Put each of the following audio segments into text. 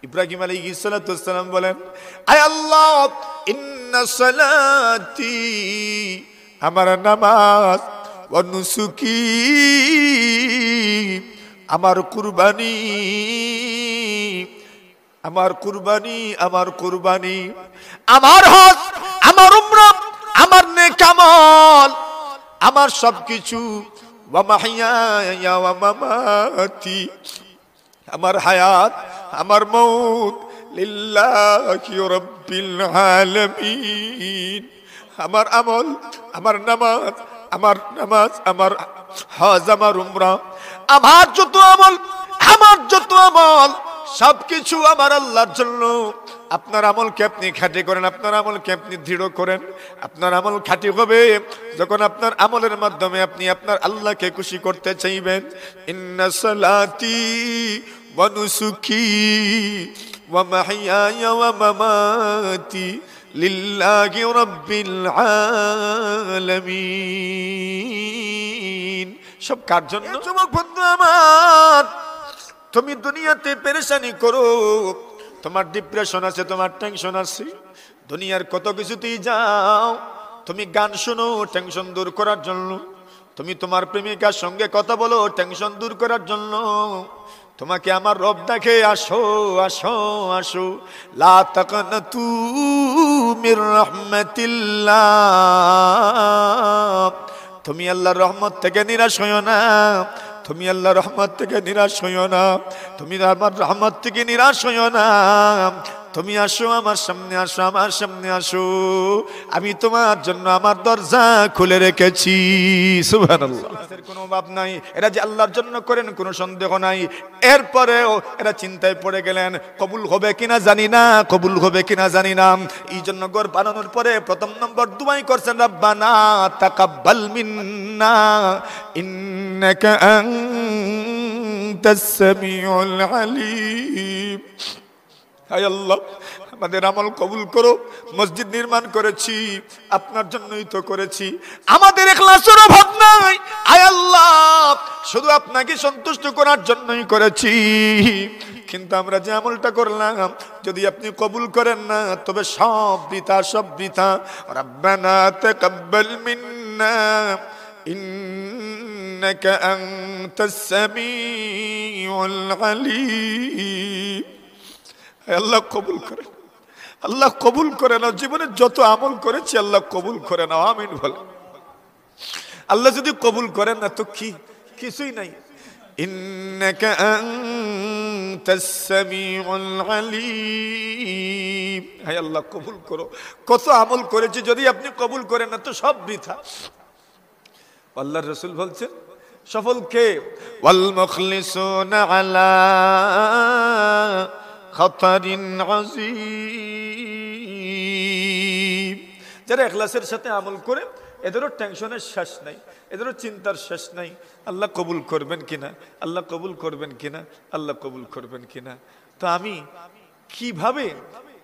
ইব্রাহিম আলাইহিস সালাতু ওয়াস সালাম বলেন, আয় আল্লাহ, ইন্না সালাতি, আমার নামাজ, ওয়া নুসুকি, আমার কুরবানি, আমার কুরবানি, আমার কুরবানি, আমার হজ, আমার উমরা, আমার নেক আমল, আমার সবকিছু, ওয়া মাহইয়া ওয়া মামাতি, আমার হায়াত, আমার মউত, লিল্লাহি রাব্বিল আলামিন। আমার আমল, আমার নামাজ, আমার হজ, আমার উমরা, আমার যত আমল সবকিছু আমার আল্লাহর জন্য। আপনার আমলকে আপনি খাঁটি করেন, আপনার আমলকে আপনি দৃঢ় করেন। আপনার আমল খাঁটি হবে যখন আপনার আমলের মাধ্যমে আপনি আপনার আল্লাহকে খুশি করতে চাইবেন। ইন্না সালাতি ওয়া নুসুকি ওয়া মাহইয়া ওয়া মামাতি লিল্লাহি রাব্বিল আলামিন। সব কার জন্য? যুবক বন্ধু আমার, তুমি দুনিয়াতে পেরেশানি করো, তোমার ডিপ্রেশন আছে, তোমার টেনশন আছে, দুনিয়ার কত কিছুতেই যাও, তুমি গান শোনো টেনশন দূর করার জন্য, তুমি তোমার প্রেমিকার সঙ্গে কথা বলো টেনশন দূর করার জন্য। তোমাকে আমার রব ডাকে, আসো আসো আসো, লা তাকনাতু মির রাহমাতিল্লাহ। তুমি আল্লাহর রহমত থেকে নিরাশ হইও না, তুমি আল্লাহর রহমত থেকে নিরাশ হইও না, তুমি আমার রহমত থেকে নিরাশ হইও না। তুমি আসো আমার সামনে, আসো আমার সামনে আসো, আমি তোমার জন্য আমার দরজা খুলে রেখেছি। সুবহানাল্লাহ। কোনো অভাব নাই, এরা যে আল্লাহর জন্য করেন কোনো সন্দেহ নাই। এরপরেও এরা চিন্তায় পড়ে গেলেন, কবুল হবে কিনা জানি না, কবুল হবে কিনা জানি না। এই জন্য ঘর বানানোর পরে প্রথম নম্বর দুআই করছেন, রব্বানা তাকাব্বাল মিন্না ইন্নাকা আনতাস সামিউল আলিম। হায় আল্লাহ, আমাদের আমল কবুল করো। মসজিদ নির্মাণ করেছি আপনার জন্যই তো করেছি, আমাদের ইখলাসের অভাব নাই। হায় আল্লাহ, শুধু আপনাকে সন্তুষ্ট করার জন্যই করেছি, কিন্তু আমরা যে আমলটা করলাম যদি আপনি কবুল করেন না তবে সব বৃথা, সব বৃথা। রব্বানা তাকাব্বাল মিন্না ইন্নাকা আনতাস সামিউল আলিম। আল্লাহ কবুল করেন, আল্লাহ কবুল করে নাও। জীবনে যত আমল করেছি আল্লাহ কবুল করে নাও, আমিন বলে। আল্লাহ যদি কবুল করেন না তো কি? কিছুই নাই। ইন্নাকা আনতাস সামিউল আলিম। হায় আল্লাহ কবুল করো। কত আমল করেছি, যদি আপনি কবুল করেন না তো সব বৃথা। আল্লাহর রাসূল বলছেন সফল কে? ওয়াল মুখলিসুনা আলা খাতারিন আযীম। যারা ইখলাসের সাথে আমল করে এদেরও টেনশনের শেষ নাই, এদেরও চিন্তার শেষ নাই। আল্লাহ কবুল করবেন কিনা, আল্লাহ কবুল করবেন কিনা, আল্লাহ কবুল করবেন কিনা। তো আমি কিভাবে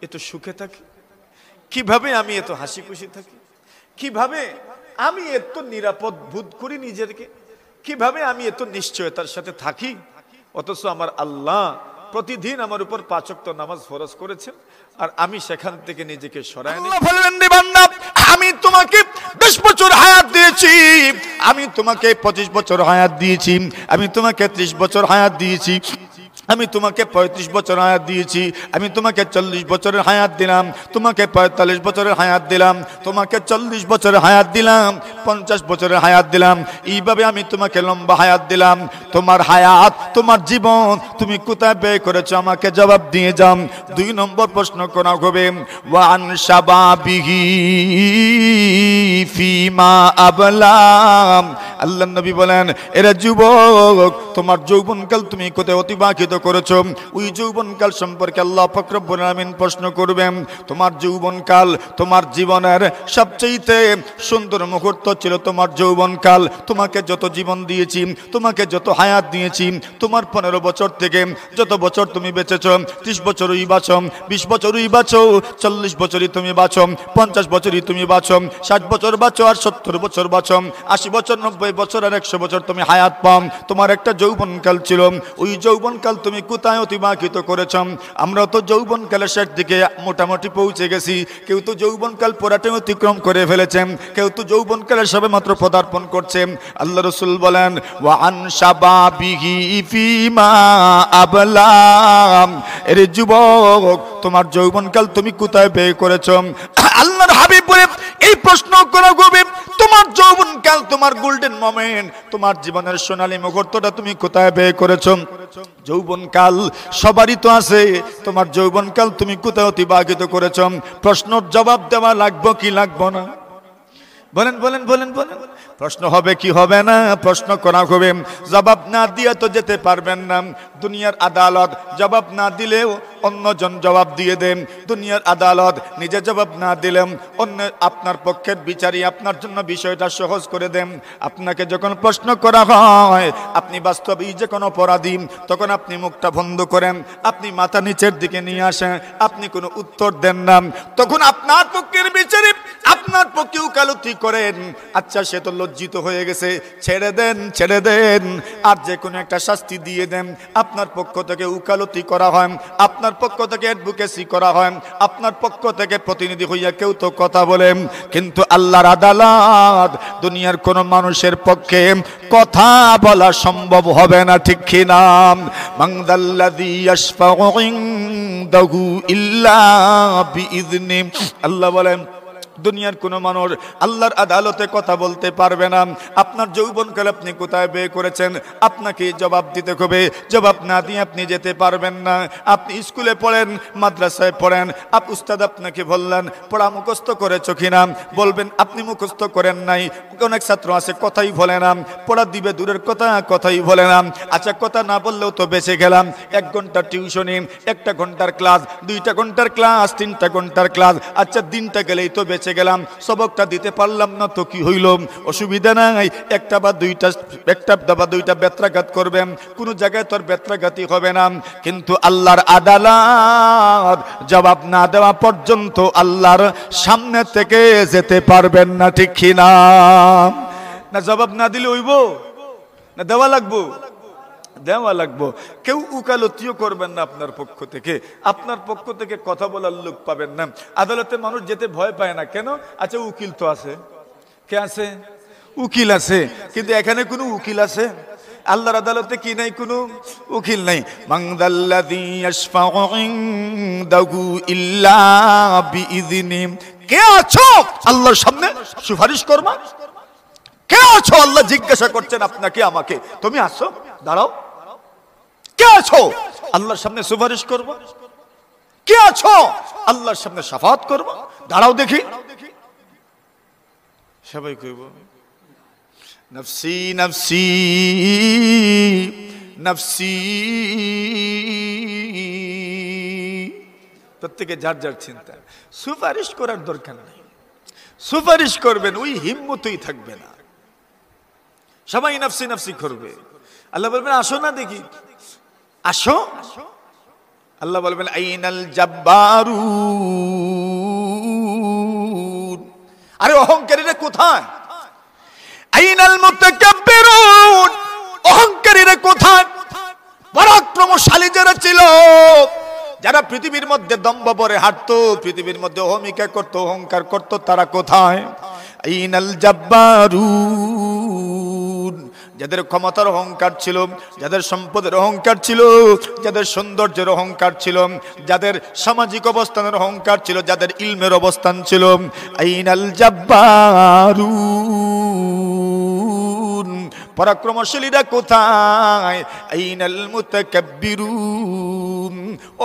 এত সুখে থাকি, কিভাবে আমি এত হাসি খুশি থাকি, কিভাবে আমি এত নিরাপদ বোধ করি নিজেকে, কিভাবে আমি এত নিশ্চয়তার সাথে থাকি, অথচ আমার আল্লাহ প্রতিদিন আমার উপর 5 ওয়াক্ত নামাজ ফরজ করেছেন আর আমি সেখান থেকে নিজেকে সরাই নিই। আল্লাহ বলবেন, রে বান্দা, আমি তোমাকে 20 বছর হায়াত দিয়েছি, আমি তোমাকে 25 বছর হায়াত দিয়েছি, আমি তোমাকে 30 বছর হায়াত দিয়েছি, আমি তোমাকে 35 বছর হায়াত দিয়েছি, আমি তোমাকে 40 বছরের হায়াত দিলাম, তোমাকে 45 বছরের হায়াত দিলাম, তোমাকে 40 বছরের হায়াত দিলাম, 50 বছরের হায়াত দিলাম, এইভাবে আমি তোমাকে লম্বা হায়াত দিলাম। তোমার হায়াত, তোমার জীবন তুমি কোথায় ব্যয় করেছো আমাকে জবাব দিয়ে যাও। 2 নম্বর প্রশ্ন করা হবে, ওয়ান শাবাবিহি ফিমা আবলাম। আল্লাহর নবী বলেন, এরা যুবক, তোমার যৌবনকাল তুমি কোথায় অতিবাহিত করেছো? ওই যৌবনকাল সম্পর্কে আল্লাহ পাক রব্বুল আলামিন প্রশ্ন করবেন। তোমার যৌবনকাল তোমার জীবনের সবচেয়ে সুন্দর মুহূর্ত ছিল তোমার যৌবনকাল। তোমাকে যত জীবন দিয়েছি, তোমাকে যত হায়াত দিয়েছি, তোমার 15 বছর থেকে যত বছর তুমি বেঁচেছো, 30 বছরই বাঁচো, 20 বছরই বাঁচো, 40 বছরই তুমি বাঁচো, 50 বছরই তুমি বাঁচো, 60 বছর বাঁচো আর 70 বছর বাঁচো, 80 বছর, 90 বছর আর 100 বছর তুমি হায়াত পাও। তোমার একটা যৌবনকাল ছিল, ওই যৌবনকাল তুমি কোথায় অতিবাহিত করেছ? আমরা তো যৌবনকালের শেষ দিকে মোটামুটি পৌঁছে গেছি, কেউ তো যৌবনকাল পুরাটাই অতিক্রম করে ফেলেছেন, কেউ তো যৌবনকালে সবে মাত্র পদার্পণ করছে। আল্লাহ রাসূল বলেন ওয়া আন শাবাবিহি ফিমা আবলা, এর যুবক তোমার যৌবনকাল তুমি কোথায় ব্যয় করেছ? আল্লাহর হাবিব বলে এই প্রশ্ন করা হবে, তোমার যৌবনকাল, তোমার গোল্ডেন মোমেন্ট, তোমার জীবনের সোনালী মুহূর্তটা তুমি কোথায় ব্যয় করেছ? যৌবনকাল সবারই তো আছে, তোমার যৌবনকাল তুমি কোথায় অতিবাহিত করেছ? প্রশ্নের জবাব দেওয়া লাগবে কি লাগবে না? বলেন বলেন বলেন বলেন। প্রশ্ন হবে কি হবে না? প্রশ্ন করা হবে, জবাব না দিয়ে তো যেতে পারবেন না। দুনিয়ার আদালত জবাব না দিলেও অন্যজন জবাব দিয়ে দেন, দুনিয়ার আদালত নিজে জবাব না দিলেন অন্য আপনার পক্ষের বিচারী আপনার জন্য বিষয়টা সহজ করে দেন। আপনাকে যখন প্রশ্ন করা হয়, আপনি বাস্তবেই যে কোনো অপরাধী, তখন আপনি মুখটা বন্ধ করেন, আপনি মাথা নিচের দিকে নিয়ে আসেন, আপনি কোনো উত্তর দেন না, তখন আপনার পক্ষের বিচারী আপনার পক্ষে উকালতি করেন। আচ্ছা সে তো লজ্জিত হয়ে গেছে, ছেড়ে দেন ছেড়ে দেন, আর যে কোনো একটা শাস্তি দিয়ে দেন। আপনার পক্ষ থেকে উকালতি করা হয়, আপনার পক্ষ থেকে অ্যাডভোকেসি করা হয়, আপনার পক্ষ থেকে প্রতিনিধি হইয়া কেউ তো কথা বলেন, কিন্তু আল্লাহর আদালত দুনিয়ার কোন মানুষের পক্ষে কথা বলা সম্ভব হবে না, ঠিক কিনা? মানদাল্লাযী ইয়াশফাউ ইনদাহু ইল্লা বিইযনি, আল্লাহ বলেন দুনিয়ার কোন মানুষ আল্লাহর আদালতে কথা বলতে পারবে না। আপনার যৌবনকাল আপনি কোথায় ব্যয় করেছেন আপনাকে জবাব দিতে হবে, জবাব না দিয়ে আপনি যেতে পারবেন না। আপনি স্কুলে পড়েন, মাদ্রাসায় পড়েন, উস্তাদ আপনাকে বললেন পড়া মুখস্থ করেছ কিনা, বলবেন আপনি মুখস্থ করেন নাই। অনেক ছাত্র আছে কথাই বলে না, পড়া দিবে দূরের কথা, কথাই বলে না। আচ্ছা কথা না বললেও তো বেঁচে গেলাম, 1 ঘন্টা টিউশনি, 1 ঘন্টার ক্লাস, 2 ঘন্টার ক্লাস, 3 ঘন্টার ক্লাস, আচ্ছা দিনটা গেলেই তো বেঁচে গেলাম, সবকটা দিতে পারলাম না তো কি হইল? অসুবিধা নাই, একটা বা দুইটা বেত্রাঘাত করবেন, কোন জায়গায় তোর বেত্রাঘাতই হবে না। কিন্তু আল্লাহর আদালত জবাব না দেওয়া পর্যন্ত আল্লাহর সামনে থেকে যেতে পারবেন না, ঠিক কিনা? না জবাব না দিলে হইব না দেওয়া লাগবো? দেওয়া লাগবো। কেউ উকালতিও করবেন না আপনার পক্ষ থেকে, আপনার পক্ষ থেকে কথা বলার লোক পাবেন না। আদালতে মানুষ যেতে ভয় পায় না কেন? আচ্ছা উকিল তো আছে, কে আছে? উকিল আছে, কিন্তু এখানে কোনো উকিল আছে? আল্লাহর আদালতে কি নাই? কোনো উকিল নাই। মানদাল্লাযী ইয়াশফাউ ইনদাহু ইল্লা বিইযনি, কে আছো আল্লাহর সামনে সুপারিশ করবা? কে আছো? আল্লাহ জিজ্ঞাসা করছেন আপনাকে আমাকে, তুমি আসো, দাঁড়াও, কে আছো আল্লাহর সামনে সুপারিশ করব? কে আছো আল্লাহর সামনে শাফাত করব? দাঁড়াও দেখি। সবাই কইব নফসি নফসি নফসি, প্রত্যেকে যার যার চিন্তা। সুপারিশ করার দরকার নেই, সুপারিশ করবেন ওই হিম্মতই থাকবে না, সবাই নফসি নফসি করবে। আল্লাহ বলবেন আসো না দেখি, আসো। আল্লাহ বলবেন আইনাল জাব্বারুন, আরে অহংকারীরা কোথায়? আইনাল মুতাকাব্বিরুন, অহংকারীরা কোথায়? পরাক্রমশালী যারা ছিল, যারা পৃথিবীর মধ্যে দম্ভ ভরে হাঁটতো, পৃথিবীর মধ্যে অহমিকা করতো, অহংকার করতো, তারা কোথায়? আইনাল জাব্বারুন, যাদের ক্ষমতার অহংকার ছিল, যাদের সম্পদের অহংকার ছিল, যাদের সৌন্দর্যের অহংকার ছিল, যাদের সামাজিক অবস্থানের অহংকার ছিল, যাদের ইলমের অবস্থান ছিল। আইনাল জাব্বারুন, পরাক্রমশালীরা কোথায়? আইনাল মুতাকাব্বিরুন,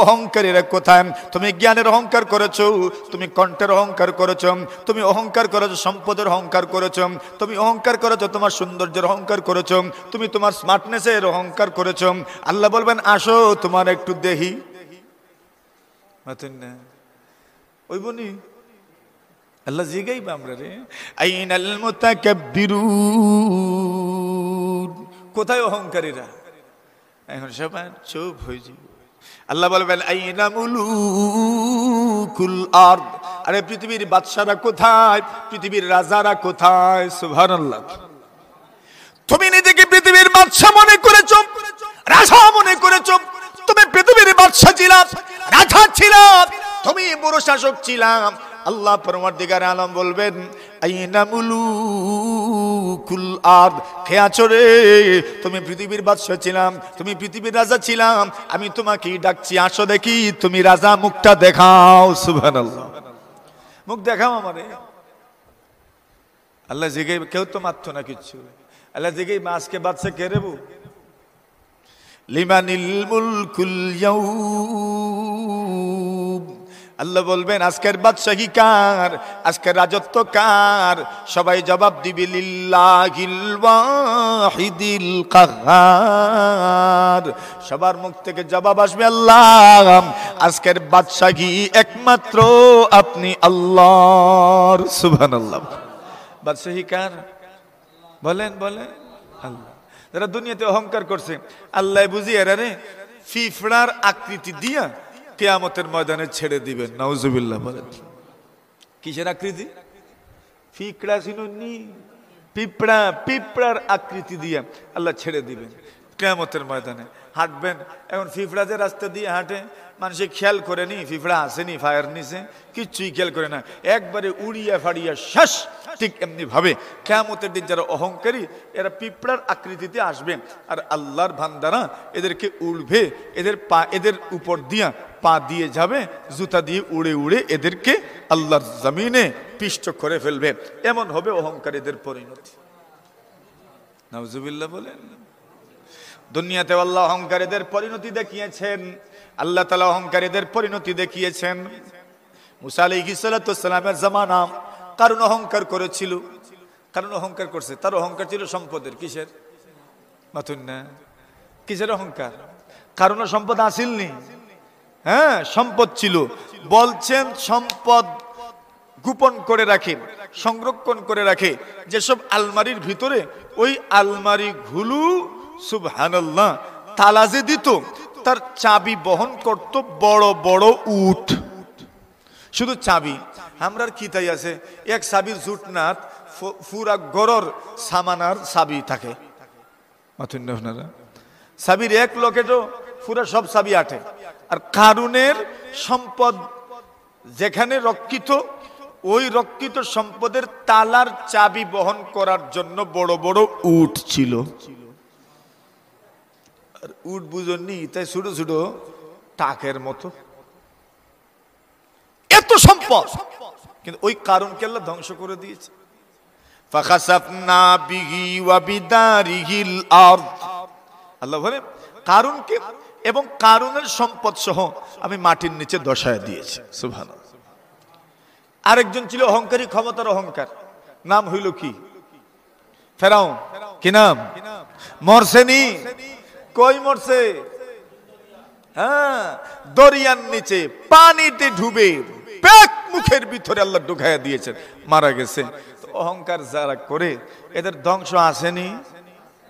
অহংকারীরা কোথায়? তুমি জ্ঞানের অহংকার করেছো, তুমি কণ্ঠের অহংকার করেছো, তুমি অহংকার করেছো সম্পদের অহংকার করেছো, তুমি অহংকার করেছো তোমার সৌন্দর্যের অহংকার করেছো, তুমি তোমার স্মার্টনেসের অহংকার করেছো। আল্লাহ বলবেন আসো তোমার একটু দেখি। ওই বনি আল্লাহ জিগাইবা আমরা রে, আইনাল মুতাকাব্বিরুন, কোথায় অহংকারীরা? এখন সবাই চুপ হয়ে যাবে। আল্লাহ বলবেন আইনা মুলুকুল আরদ, আরে পৃথিবীর বাদশারা কোথায়? পৃথিবীর রাজারা কোথায়? সুবহানাল্লাহ। তুমি নিজেকে পৃথিবীর বাদশা মনে করেছ, রাজা মনে করেছ, তুমি পৃথিবীর বাদশা ছিলাম, রাজা ছিলাম, তুমি বড় শাসক ছিলাম। আল্লাহ পরওয়ারদিগার আলম বলবেন আইনা মুলুকুল আরদ, কে আছো রে? তুমি পৃথিবীর বাদশা ছিলাম, তুমি পৃথিবীর রাজা ছিলাম, আমি তোমাকে ডাকছি, আসো দেখি তুমি রাজা, মুখটা দেখাও। সুবহানাল্লাহ, মুখ দেখাও আমারে। আল্লাহ জিগে, কেউ তো মারত না কিচ্ছু। আল্লাহ জিগে আজকে বাদশা কে রে? লিমানিল মুলকুল ইয়াউম, আল্লাহ বলবেন আজকের বাদশাহী কার, আজকের রাজত্ব কার? সবাই জবাব দিবে লিল্লাহিল ওয়াহিদিল কাহ্হার। সবার মুখ থেকে জবাব আসবে আল্লাহ, আজকের বাদশাহী একমাত্র আপনি আল্লাহর। সুবহানাল্লাহ। বাদশাহী কার? বলেন বলেন। আল্লাহ। যারা দুনিয়াতে অহংকার করছে, আল্লাহ বুঝিয়ে রে ফিফড়ার আকৃতি দিয়া কিয়ামতের ময়দানে ছেড়ে দিবেন। নাউজুবিল্লাহ। বলেন কিসের আকৃতি? ফিকড়া চিনুননি? পিঁপড়া, পিঁপড়ার আকৃতি দিয়ে আল্লাহ ছেড়ে দিবেন কিয়ামতের ময়দানে। হাঁটবেন, এখন ফিফড়া যে রাস্তা দিয়ে হাঁটে, মানুষে খেয়াল করেনি ফিফড়া আসেনি ফায়ার নিচে, কিচ্ছুই খেয়াল করে না, একবারে উড়িয়া ফাড়িয়া শেষ। ঠিক এমনি ভাবে কিয়ামতের দিন যারা অহংকারী, এরা পিঁপড়ার আকৃতিতে আসবে, আর আল্লাহর বান্দারা এদেরকে উড়বে, এদের পা এদের উপর দিয়া পা দিয়ে যাবে, জুতা দিয়ে উড়ে উড়ে এদেরকে আল্লাহর জমিনে পিষ্ট করে ফেলবে। এমন হবে অহংকারীদের পরিণতি। নাউজুবিল্লাহ। বলেন দুনিয়াতে আল্লাহ অহংকারীদের পরিণতি দেখিয়েছেন, আল্লাহ তাআলা অহংকারীদের পরিণতি দেখিয়েছেন। মুসা আলাইহিস সালাতু ওয়াস সালামের জামানা কারণ অহংকার করেছিল, কারণ অহংকার করছে, তার অহংকার ছিল সম্পদের। কিসের? মাতুন না, কিসের অহংকার? কারণ সম্পদ আসিলনি, হ্যাঁ সম্পদ ছিল। বলছেন সম্পদ গোপন করে রাখে, সংরক্ষণ করে রাখে যেসব আলমারির ভিতরে, ওই আলমারি গুলো সুবহানাল্লাহ তালা যে দিত, তার চাবি বহন করত বড় বড় উট। শুধু চাবি, আমরার কি তাই আছে, এক চাবির জুট না, পুরা গরর সামানার চাবি থাকে। চাবির এক লকেটও পুরা সব চাবি আটে। আর কারুনের সম্পদ যেখানে রক্ষিত, ওই রক্ষিত সম্পদের তালার চাবি বহন করার জন্য বড় বড় উট ছিল। আর উট বুঝনি, তাই ছোট ছোট টাকের মতো, এত সম্পদ। কিন্তু ওই কারণকে আল্লাহ ধ্বংস করে দিয়েছে। ফাখাসাফনা বিহি ওয়া বিদারিহিল আরদ, আল্লাহ বলে কারণকে এবং কারণের সম্পদ সহ আমি মাটির নিচে দশায় দিয়েছি। সুবহানাল্লাহ। আরেকজন ছিল অহংকারী, ক্ষমতার অহংকার, নাম হইল কি? ফেরাউন। কি নাম? মরছেনি? কই মরছে? হ্যাঁ, দরিয়ার নিচে পানিতে ডুবে পেট মুখের ভিতরে আল্লাহ ঢুকাইয়া দিয়েছেন, মারা গেছে। অহংকার যারা করে এদের ধ্বংস আসেনি?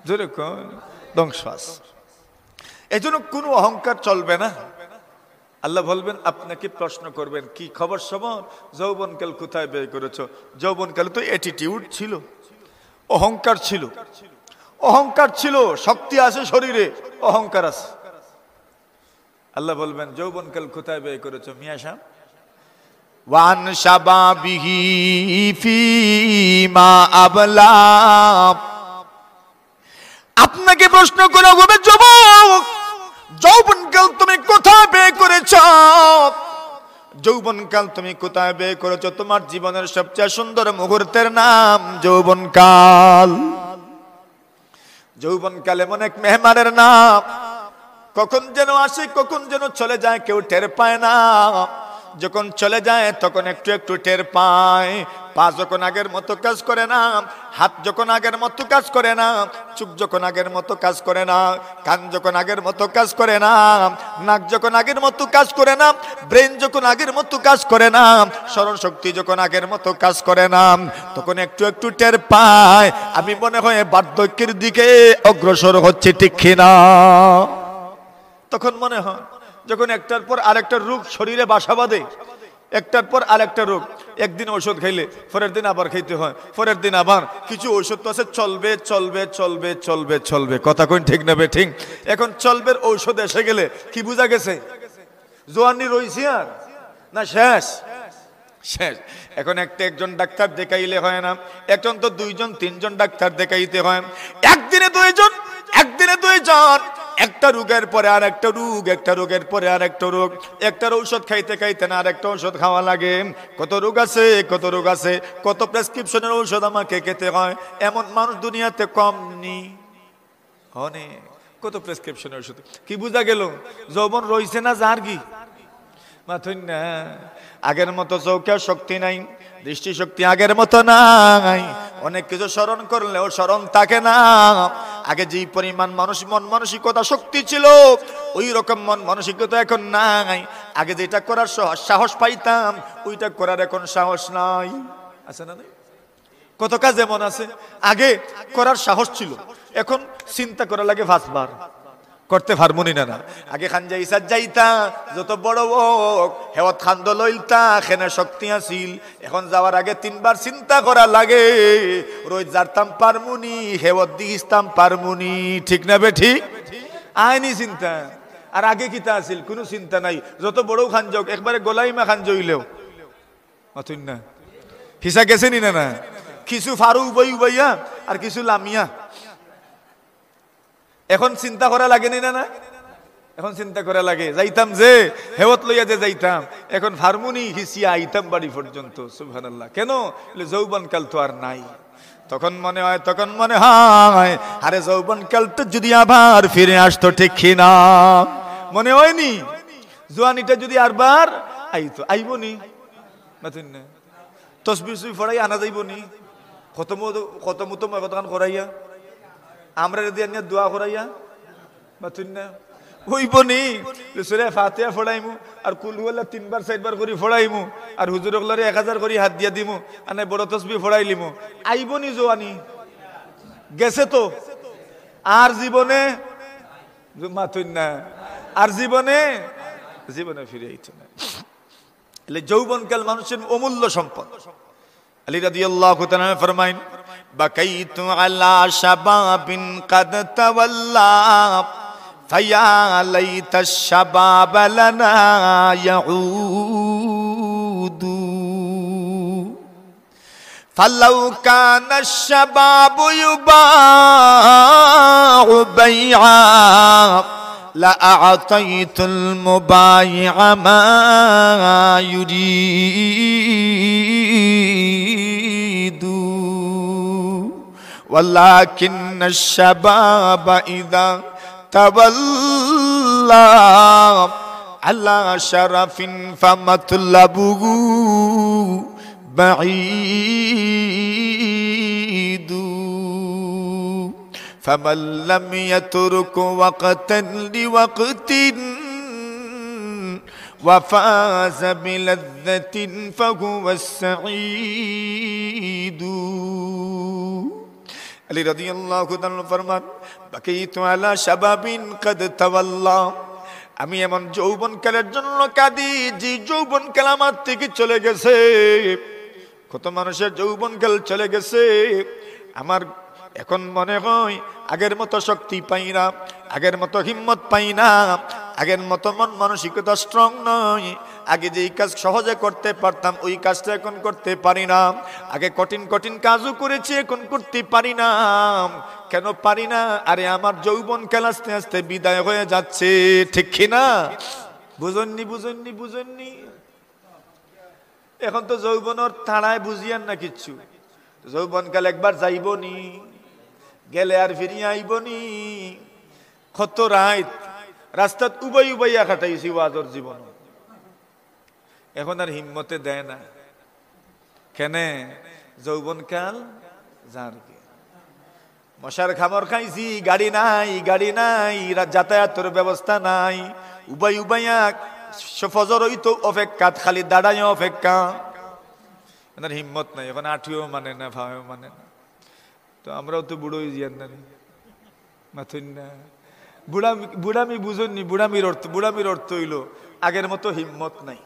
জোরে কোন ধ্বংস আছে। এই জন্য কোনো অহংকার চলবে না। আল্লাহ বলবেন, আপনাকে প্রশ্ন করবেন কি খবর সবর, যৌবনকাল কোথায় ব্যয় করেছো? যৌবনকালে তো অ্যাটিটিউড ছিল, অহংকার ছিল, অহংকার ছিল, শক্তি আছে শরীরে, অহংকার আছে। আল্লাহ বলবেন যৌবনকাল কোথায় ব্যয় করেছো? মিয়া সাহেব, ওয়ান শাবাবিহি ফিমা আবলা, আপনাকে প্রশ্ন করা হবে যুবক, যৌবনকাল তুমি কোথায় ব্যয় করেছ? যৌবনকাল তুমি কোথায় ব্যয় করেছ? তোমার জীবনের সবচেয়ে সুন্দর মুহূর্তের নাম যৌবনকাল। যৌবনকাল এমন এক মেহমানের নাম, কখন যেন আসে কখন যেন চলে যায়, কেউ টের পায় না। যখন চলে যায় তখন একটু একটু টের পায়। পা যখন আগের মতো কাজ করে না, হাত যখন আগের মতো কাজ করে না, চোখ যখন আগের মতো কাজ করে না, কান যখন আগের মতো কাজ করে না, নাক যখন আগের মতো কাজ করে না, ব্রেন যখন আগের মতো কাজ করে না, স্মরণ শক্তি যখন আগের মতো কাজ করে না, তখন একটু একটু টের পায়। আমি মনে হয় বার্ধক্যের দিকে অগ্রসর হচ্ছে, ঠিক কিনা? তখন মনে হয় যখন একটার পর আরেকটা রোগ শরীরে বাসা বাঁধে, একটার পর আরেকটা রোগ, একদিন ঔষধ খাইলে পরের দিন আবার খাইতে হয়, পরের দিন আবার। কিছু ঔষধ তো আছে চলবে চলবে চলবে চলবে চলবে, কথা কইন ঠিক না ঠিক? এখন চলবে ঔষধ এসে গেলে কি বুঝা গেছে? জোয়ানি রইছি আর না শেষ? শেষ। এখন একজন ডাক্তার দেখাইলে হয় না, একজন তো দুইজন তিনজন ডাক্তার দেখাইতে হয়, একদিনে দুইজন, একদিনে দুইজন, একটা রোগের পরে আর একটা রোগ, একটা রোগের পরে আর একটা রোগ, একটার ঔষধ খাইতে খাইতে না আর একটা ঔষধ খাওয়া লাগে। কত রোগ আছে, কত রোগ আছে, কত প্রেসক্রিপশনের ঔষধ আমাকে খেতে হয়। এমন মানুষ দুনিয়াতে কম নেই, অনেক। কত প্রেসক্রিপশনের ঔষধ। কি বুঝা গেল? যৌবন রইছে না যার কি মাথুন না। আগের মতো চৌকে শক্তি নাই, দৃষ্টি শক্তি আগের মতো নাই, অনেক কিছু স্মরণ করলেও স্মরণ থাকে না। আগে যেই পরিমাণ মানুষ মন মানসিকতা শক্তি ছিল, ওই রকম মন মানসিকতা এখন নাই। আগে যেটা করার সাহস পাইতাম, ওইটা করার এখন সাহস নাই। আছে না? কত কাজ এমন আছে আগে করার সাহস ছিল, এখন চিন্তা করা লাগে 5 বার, করতে পারমুনি না। আগে খান যাইসা যাইতা, যত বড় হোক হেওয়াত খান্দ লইলতা, খেনে শক্তি আছিল। এখন যাওয়ার আগে 3 বার চিন্তা করা লাগে, রোজ যারতাম পারমুনি, হেওয়াত দিস্তাম পারমুনি, ঠিক না বে ঠিক? আইনি চিন্তা। আর আগে কিতা আছিল? কোনো চিন্তা নাই, যত বড় খান যাওক একবারে গোলাইমা খান জইলেও অথুন না। হিসা গেছে নি না? কিছু ফারু উবাই উবাইয়া আর কিছু লামিয়া। এখন চিন্তা করা লাগে নি না? এখন চিন্তা করা লাগে। যাইতাম যে হেওয়াত লইয়া যে যাইতাম, এখন ফার্মুনি হিসিয়া আইতাম বাড়ি পর্যন্ত। সুবহানাল্লাহ। কেন? যৌবন কাল তো আর নাই। তখন মনে হয়, তখন মনে হয় আরে যৌবন কালটা যদি আবার ফিরে আসতো, ঠিক কিনা? মনে হয়নি? জোয়ানিটা যদি আরবার আইতো, আইব নি? তসবিহ সুই ফড়াই আনা যাইব নি? কত মতো কতখান করাইয়া আমরা যদি আনিয়া দোয়া করাইয়া বাতুন না হইব নি? সূরা ফাতিহা ফড়াইমু আর কুল হুয়াল্লাহ 3 বার 4 বার করে ফড়াইমু আর হুজুরগুলারে 1000 করে হাত দিয়া দিমু, আনে বড় তসবিহ ফড়াইলিমু। আইব নি জোয়ানি? গেছে তো। আর জীবনে মাতুন না, আর জীবনে ফিরে আইছে না। এলে যৌবনকাল মানুষের অমূল্য সম্পদ। আলী রাদিয়াল্লাহু তাআলা ফরমাইন, বাকাইতু আলা শাবাবিন কাদ তাওয়াল্লা ফায়া লাইতা শাবাব লানা ইয়াউদু ফালাউ কানা শাবাবু ইউবাউ বাইআ لأعطيت المبايع ما يريد ولكن الشباب إذا تولى على شرف فمطلبه بعيد فمن لم يترك وقتا لوقت وفاز بلذة فهو السعيد আলী রাদিয়াল্লাহু তাআলা ফরমান, বাকাইতু আলা শাবাবিন কাদ তাওয়াল্লা, আমি এমন যৌবনকালের জন্য কাঁদি যে যৌবনকাল আমার থেকে চলে গেছে। কত মানুষের যৌবনকাল চলে গেছে। আমার এখন মনে হয় আগের মতো শক্তি পাই না, আগের মতো হিম্মত পাই না, আগের মতো মন মানসিকতা স্ট্রং নয়। আগে যেই কাজ সহজে করতে পারতাম ওই কাজটা এখন করতে পারি না। আগে কঠিন কঠিন কাজও করেছি, এখন করতে পারি না। কেন পারি না? আরে আমার যৌবনকাল আস্তে আস্তে বিদায় হয়ে যাচ্ছে, ঠিক কিনা? বুঝেননি? এখন তো যৌবনের তাড়ায় বুঝিয়ান না কিচ্ছু। যৌবনকাল একবার যাইব নি, গেলে আর ফিরিয়ে আইব নি। কত রাস্তাত উবাইয়া কাটাইছি ওয়াজর জীবন, এখন আর হিম্মতে দেয় না। কেনে? যৌবনকাল যার কি। মশার খামর খাইছি, গাড়ি নাই, যাতায়াতের ব্যবস্থা নাই। উবাইয়া ফজর হইতো অপেক্ষা, খালি দাঁড়াই অপেক্ষা। এনার হিম্মত নাই, এখন আঠিও মানে না, ভাইও মানে না। তো আমরাও তো বুড়ো জিয়ান না মাথুন না। বুড়ামি বুঝুননি। বুড়ামির অর্থ হইল আগের মতো হিম্মত নাই,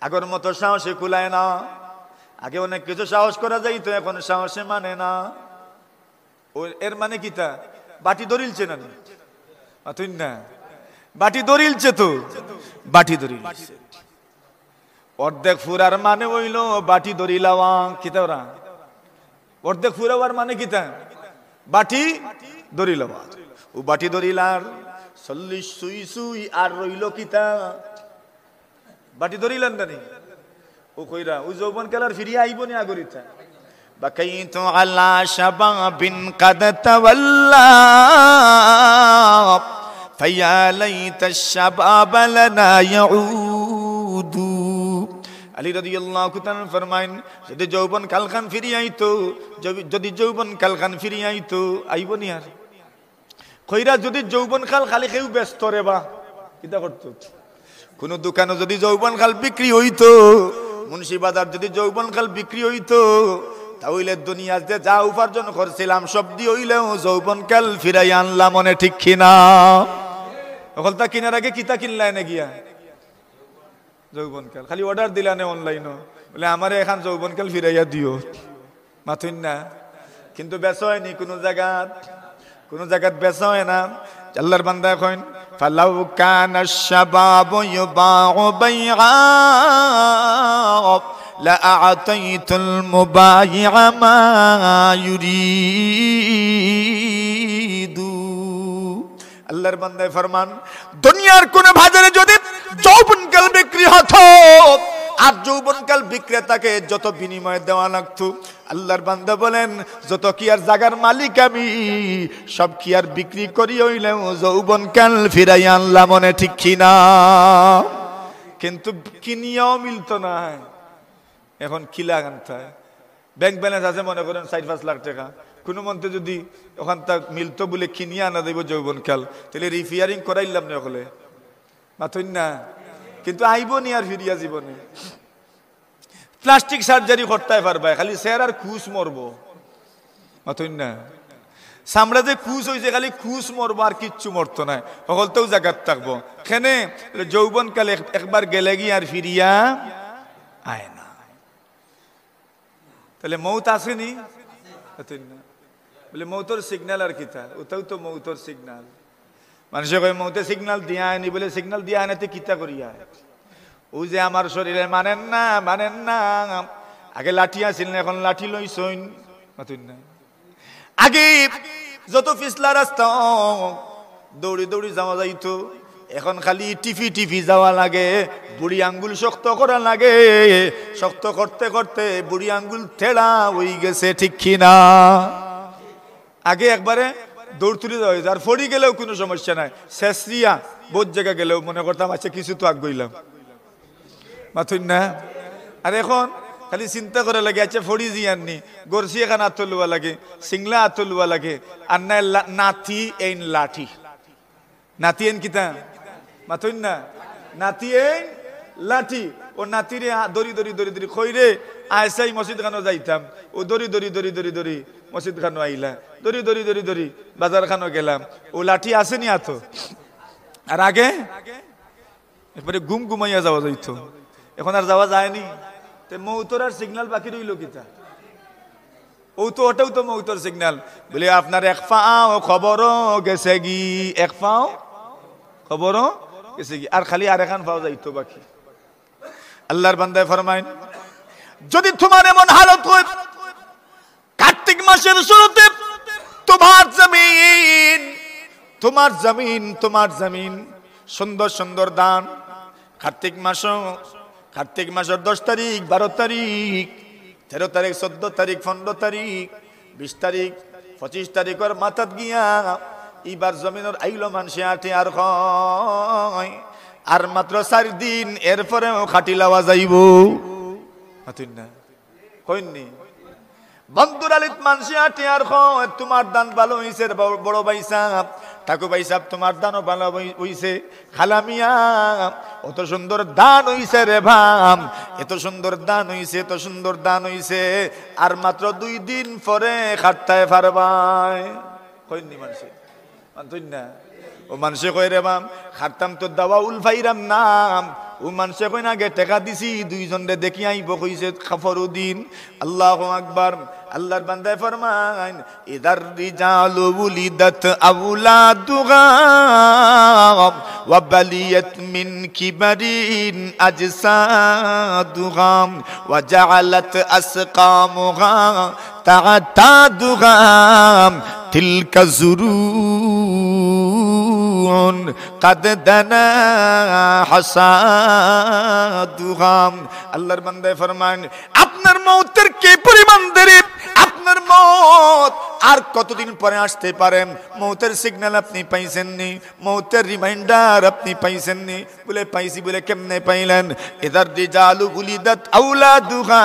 আগের মতো সাহসে কুলায় না। আগে অনেক কিছু সাহস করা যাইতো, এখন সাহসে মানে না। এর মানে কিতা? বাটি দরিলছে না তুই না, বাটি দরিলছে তো, বাটি দরিলছে। অর্ধেক ফুরার মানে হইল বাটি দরিলাওয়া কিতা ওরা, অর্ধেক ফুরাবার মানে কিতা? বাটি দরিলাওয়া। ও বাটি দরিলার 40 সুই সুই আর রইল কিতা? বাটি দরিলান না নি ও কইরা ও যৌবন কালার ফিরিয়ে আইব নি আগরিতা। বাকাইতু আলা শাবাবিন কাদ তাওয়াল্লা ফায়া লাইতা শাবাব লানা ইয়াউদু। আলী রাদিয়াল্লাহু তাআলা ফরমাইন, যদি যৌবন কালখান ফিরিয়ে আইতো, যদি যৌবন কালখান ফিরিয়ে আইতো, আইব নি আর? কইরা যদি যৌবন কাল খালি কেউ ব্যস্ত রে বা কিতা করতো? কোন দোকানে যদি যৌবন কাল বিক্রি হইতো, মুন্সি বাজার যদি যৌবন কাল বিক্রি হইতো, তাহলে দুনিয়াতে যা উপার্জন করছিলাম সব দিয়ে হইলেও যৌবন কাল ফিরাই আনলাম, মনে ঠিক কিনা? ওখান তা কিনার আগে কিতা কিনলাই না গিয়া যৌবন কাল, খালি অর্ডার দিলা না অনলাইন, বলে আমারে এখন যৌবন কাল ফিরাইয়া দিও, মাথুন না। কিন্তু বেচা হয়নি কোনো জায়গাত, কোন জায়গাত বেচা হয় না। আল্লাহর বান্দা কইন, ফালাউ কানা শাবাবু ইউবাউ বাইআ লা আ'তাইতুল মুবাইআ মা ইউরিদু। আল্লাহর বান্দায় ফরমান, দুনিয়ার কোন বাজারে যদি যৌবনকাল বিক্রি হতো আর যৌবনকাল বিক্রেতাকে যত বিনিময় দেওয়া লাগতো, আল্লাহর বান্দা বলেন যত কি আর জাগার মালিক আমি, সব কি আর বিক্রি করি হইলেও যৌবনকাল ফিরাই আনলাম, মনে ঠিক কিনা? কিন্তু কিনিয়াও মিলতো না। এখন কিলা আনতে ব্যাংক ব্যালেন্স আছে মনে করেন 4-5 লাখ টাকা, কোনো মন্ত্রে যদি ওখান তা মিলতো বলে কিনিয়ে আনা দেব যৌবনকাল, তাহলে রিফিয়ারিং করাইলাম না হলে মাথুন না। কিন্তু আইব নি আর ফিরিয়া জীবনে। প্লাস্টিক সার্জারি করতে পারবা, খালি স্যার আর খুশ মরবো, মাথুন না। চামড়া যে খুশ হয়েছে খালি খুশ মরবো, আর কিচ্ছু মরতো না, সকলতেও জায়গাত থাকবো। কেনে যৌবনকালে একবার গেলে গিয়ে আর ফিরিয়া আয় না। তাহলে মৌত আসেনি, বলে মৌতর সিগন্যাল আর কিতা? ওটাও তো মৌতর সিগন্যাল। মানুষে কয় মৌতে সিগন্যাল দিয়া আয়নি, বলে সিগন্যাল দিয়া আনাতে কিতা করিয়া? ও যে আমার শরীরে মানেন না, মানেন না। আগে লাঠি আসিল না, এখন লাঠি লইছইন, মাতুন না। আগে যত পিছলা রাস্তা দৌড়ি দৌড়ি যাওয়া যাইতো, এখন খালি টিফি টিফি যাওয়া লাগে, বুড়ি আঙ্গুল শক্ত করা লাগে। শক্ত করতে করতে বুড়ি আঙ্গুল ঠেলা হয়ে গেছে, ঠিক কিনা? আগে একবারে দৌড় তুলে দেওয়া হয়েছে, আর ফড়ি গেলেও কোনো সমস্যা নাই। শেষরিয়া বহুত জায়গা গেলেও মনে করতাম আচ্ছা কিছু তো আগ গইলাম, মাথুন না। আর এখন খালি চিন্তা করা লাগে, আচ্ছা ফড়ি জিয়াননি, গরসি এখান আত্ম লুয়া লাগে, সিংলা আত্ম লুয়া লাগে, আর না নাতি এইন লাঠি। নাতি এন কিতা? মাথুন না। নাতি এইন লাঠি। ও নাতিরে দড়ি দড়ি দড়ি দড়ি খইরে আয়সাই মসজিদ খানো যাইতাম, ও দড়ি দড়ি দড়ি দড়ি দড়ি মসজিদ খানো আইলা, দড়ি দড়ি দড়ি দড়ি বাজার খানো গেলাম। ও লাঠি আসেনি আত। আর আগে একবারে গুম গুমাইয়া যাওয়া যাইতো, এখন আর যাওয়া যায়নি। মৌতর আর সিগন্যাল বাকি রইল কিতা? ও তো ওটাও তো মৌতর সিগন্যাল। বলে আপনার এক পাও খবরও গেছে গি, এক পাও খবরও গেছে গি, আর খালি আর এখান পাও যাইতো বাকি। আল্লাহর বান্দায় ফরমাইন, যদি তোমার এমন হালত হয় কার্তিক মাসের শুরুতে তোমার জমিন, তোমার জমিন, তোমার জমিন সুন্দর সুন্দর দান, কার্তিক মাসের 10 তারিখ, 12 তারিখ, 13 তারিখ, 14 তারিখ, 15 তারিখ, 20 তারিখ, 25 তারিখের মাথাত গিয়া এবার জমিনের আইলো মানুষে আটে আর হয়, আর মাত্র 4 দিন, এরপরেও খাটি লাওয়া যাইব, না কইনি? বন্ধুর আলিত মানুষে আটে আর হয়, তোমার দান ভালো হইছে বড় ভাই সাহেব, ঠাকুর ভাই সাহেব তোমার দানও ভালো হইছে, খালামিয়া অত সুন্দর দান হইছে রে ভাম, এত সুন্দর দান হইছে, এত সুন্দর দান হইছে, আর মাত্র 2 দিন পরে খাটতায় পারবাই, কইনি মানুষে? মানতই না। ও মানুষে কই রে বাম খাটতাম তো দাওয়া উল ফাইরাম নাম, ও ও মানুষে কই না আগে টাকা দিছি দুইজনে দেখি আইব কইছে খফরউদ্দিন আল্লাহু আকবার আল্লাহর বান্দায় ফরমান ইদার রিজালু উলিদাত আওলাদুহা ওয়া বালিয়াত মিন কিবারিন আজসাদুহা ওয়া জাআলাত আসকামুহা তা'তাদুহা তিলকা জুরুন কাদ দানা হাসাদুহা আল্লাহর বান্দায় ফরমান আপনার মওতের কি পরিমাণ দেরি আপনার মওত আর কতদিন পরে আসতে পারে মওতের সিগন্যাল আপনি পাইছেননি মওতের রিমাইন্ডার আপনি পাইছেননি বলে পাইছি বলে কেমনে পাইলেন ইদার রিজালু উলিদাত আওলাদুহা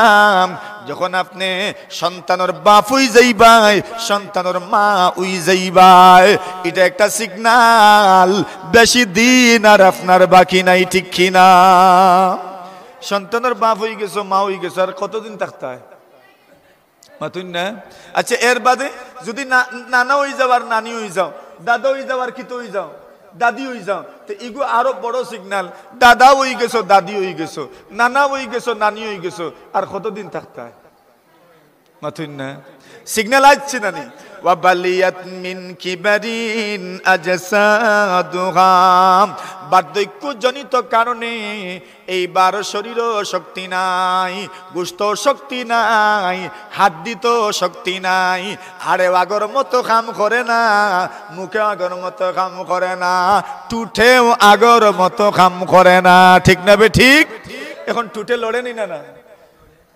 যখন আপনি সন্তানের বাপ হই যাইবাই সন্তানের মা হই যাইবাই এটা একটা সিগন্যাল বেশি দিন আর আপনার বাকি নাই ঠিক কিনা সন্তানের বাপ হই গেছো মা হই গেছো আর কতদিন থাকতে হয় মাতুন না আচ্ছা এর বাদে যদি নানা হই যাও আর নানি হই যাও দাদা হই যাও আর কিতো হই যাও দাদি হই যাও তো এগো আরো বড় সিগন্যাল দাদা হই গেছো দাদি হই গেছো নানা হই গেছো নানি হই গেছো আর কতদিন থাকতে হয় মাতুন না সিগন্যাল আসছে নানি ওয়া বালিয়াত মিন কিবারিন আজসাদুহা বার্ধক্য জনিত কারণে এইবার শরীরও শক্তি নাই গোশত শক্তি নাই হাড্ডি তো শক্তি নাই আরে আগর মতো কাম করে না মুখে আগর মতো কাম করে না টুটেও আগর মতো কাম করে না ঠিক না বে ঠিক এখন টুটে লড়েনি না না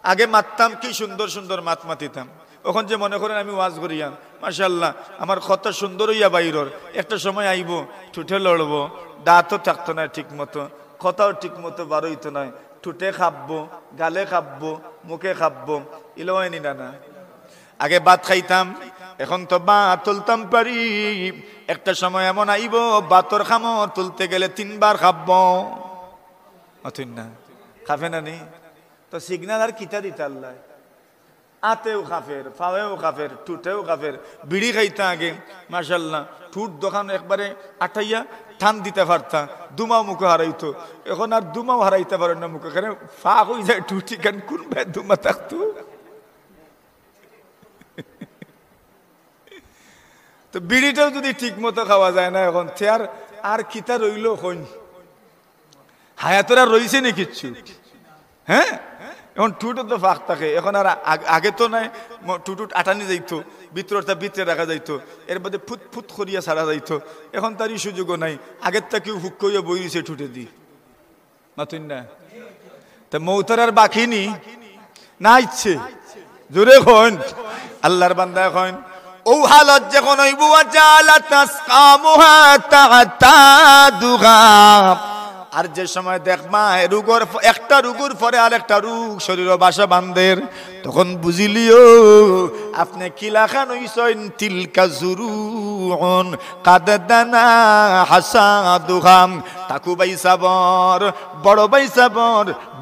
আগে মারতাম কি সুন্দর সুন্দর মাত মাতিতাম এখন যে মনে করেন আমি ওয়াজ করিয়া মাশাআল্লাহ আমার কত সুন্দর হইয়া বাইরর একটা সময় আইব ঠুটে লড়বো দাঁতও থাকতো না ঠিক মতো কথাও ঠিক মতো বার হইতো না ঠুটে খাববো গালে খাববো মুখে খাববো ইলো হয়নি না আগে ভাত খাইতাম এখন তো ভাত তুলতাম পারি একটা সময় এমন আইব ভাতর খামো তুলতে গেলে 3 বার খাববো অথিন না খাবে না নি তো সিগন্যাল আর কিতা দিতে আল্লাহ আতেও কাফের ফাওয়েও কাফের টুটেও কাফের বিড়ি খাইতা আগে মাশাআল্লাহ ঠুট দোকান একবারে আটাইয়া টান দিতে পারতা দুমাও মুখে হারাইতো এখন আর দুমাও হারাইতে পারে না মুখে এখানে ফা হয়ে যায় টুটি কেন কোন ভাই দুমা থাকতো তো বিড়িটাও যদি ঠিক মতো খাওয়া যায় না এখন আর কিতা রইল হইন হায়াতরা রইছে নি কিচ্ছু হ্যাঁ এখন টুটু তো ফাঁক থাকে এখন আর আগে তো নাই টুটুট আটানি যাইতো ভিতরটা ভিতরে রাখা যাইতো এর মধ্যে ফুট ফুট করিয়া ছাড়া যাইতো এখন তারই সুযোগও নাই আগের তা কেউ হুক করিয়া বইছে টুটে দি মাতুন না তা মৌতার আর বাকি নি না ইচ্ছে জোরে হন আল্লাহর বান্দা এখন ও হালত যখন হইব জালা তাসকামুহা তা'তাদুহা আর যে সময় দেখবা রোগর একটা রোগের পরে আর একটা রোগ শরীরে বাসা বাঁধের তখন বুঝিলিও আপনি কিলা খান হইছেন তিলকা জুরুন কাদ দানা হাসাদুহা তাকু বাইসাবর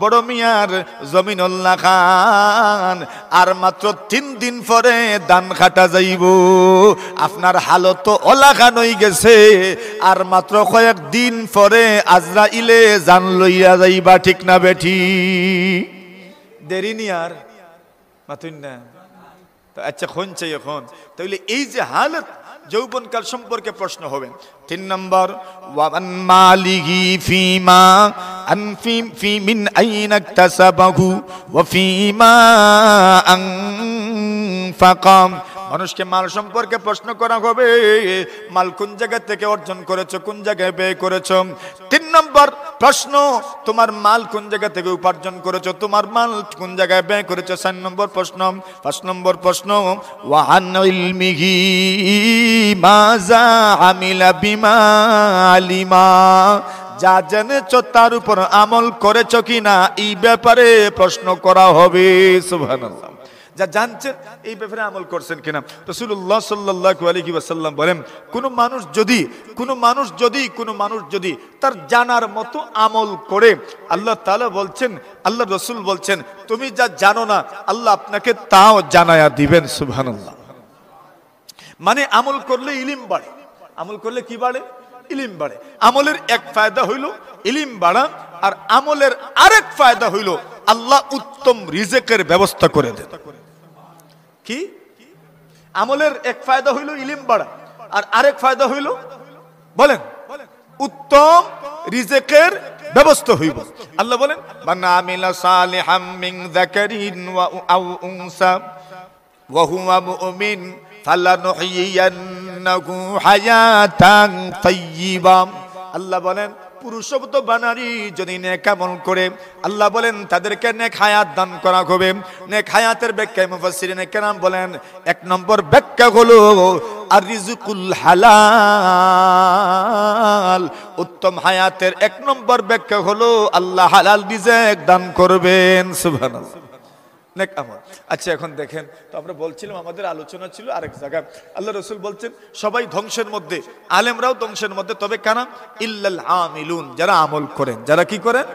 বড় মিয়ার জমিনুল্লাহ খান আর মাত্র 3 দিন পরে দান খাটা যাইব আপনার হালত ওলা খান হই গেছে আর মাত্র কয়েক দিন পরে আজরাইলে জান লইয়া যাইবা ঠিক না বেঠি দেরি নি আর মাতুন না তো আচ্ছা কোন চাই এখন তাহলে এই যে হালত যৌবনকাল সম্পর্কে প্রশ্ন হবে 3 নম্বর ওয়ান মালিহি ফিমা ফি মিন আইনা ইকতাসাবাহু ওয়া ফিমা আনফাকা মানুষকে মাল সম্পর্কে প্রশ্ন করা হবে মাল কোন জায়গা থেকে অর্জন করেছো কোন জায়গায় ব্যয় করেছো 3 নম্বর প্রশ্ন তোমার মাল কোন জায়গা থেকে উপার্জন করেছো তোমার মাল কোন জায়গায় ব্যয় করেছো 4 নম্বর প্রশ্ন 5 নম্বর প্রশ্ন ওয়া আন ইলমিহি মাযা আমিলা বিমা আলিমা যা জেনেছো তার উপর আমল করেছো কিনা এই ব্যাপারে প্রশ্ন করা হবে সুবহানাল্লাহ যা জানছেন এই ব্যাপারে আমল করছেন কিনা রাসূলুল্লাহ সাল্লাল্লাহু আলাইহি ওয়াসাল্লাম বলেন কোন মানুষ যদি তার জানার মতো আমল করে আল্লাহ তাআলা বলছেন আল্লাহ রাসূল বলছেন তুমি যা জানো না আল্লাহ আপনাকে তাও জানায়া দিবেন সুবহানাল্লাহ মানে আমল করলে ইলম বাড়ে আমল করলে কি বাড়ে ইলম বাড়ে আমলের এক ফায়দা হইল ইলম বাড়া আর আমলের আরেক ফায়দা হইল আল্লাহ উত্তম রিজেকের ব্যবস্থা করে দেন। কি আমলের এক ফায়দা হইল ইলম বাড়া, আর আরেক ফায়দা হইল বলেন উত্তম রিজেকের ব্যবস্থা হইব। আল্লাহ বলেন মান আমিলা সালিহাম মিন যাকারিন ওয়া আও উনসা ওয়া হুয়া মুমিন ফালানুহইয়ান্নাহু হায়াতান তাইয়্যিবা। আল্লাহ বলেন পুরুষ তো বানারি যদি নেক আমল করে আল্লাহ বলেন তাদেরকে নেক হায়াত দান করা হবে। নেক হায়াতের ব্যাখ্যা মুফাসসিরিনে কেরাম বলেন এক নম্বর ব্যাখ্যা হলো আর রিজকুল হালাল। উত্তম হায়াতের এক নম্বর ব্যাখ্যা হলো আল্লাহ হালাল রিজেক দান করবেন। সুবহানাল্লাহ। নেক আমল। আচ্ছা এখন দেখেন তো আমরা বলছিলাম আমাদের আলোচনা ছিল আরেক জায়গায়। আল্লাহ রাসূল বলছেন সবাই ধ্বংসের মধ্যে, আলেমরাও ধ্বংসের মধ্যে, তবে কারা? ইল্লাল আমিলুন, যারা আমল করেন। যারা কি করেন?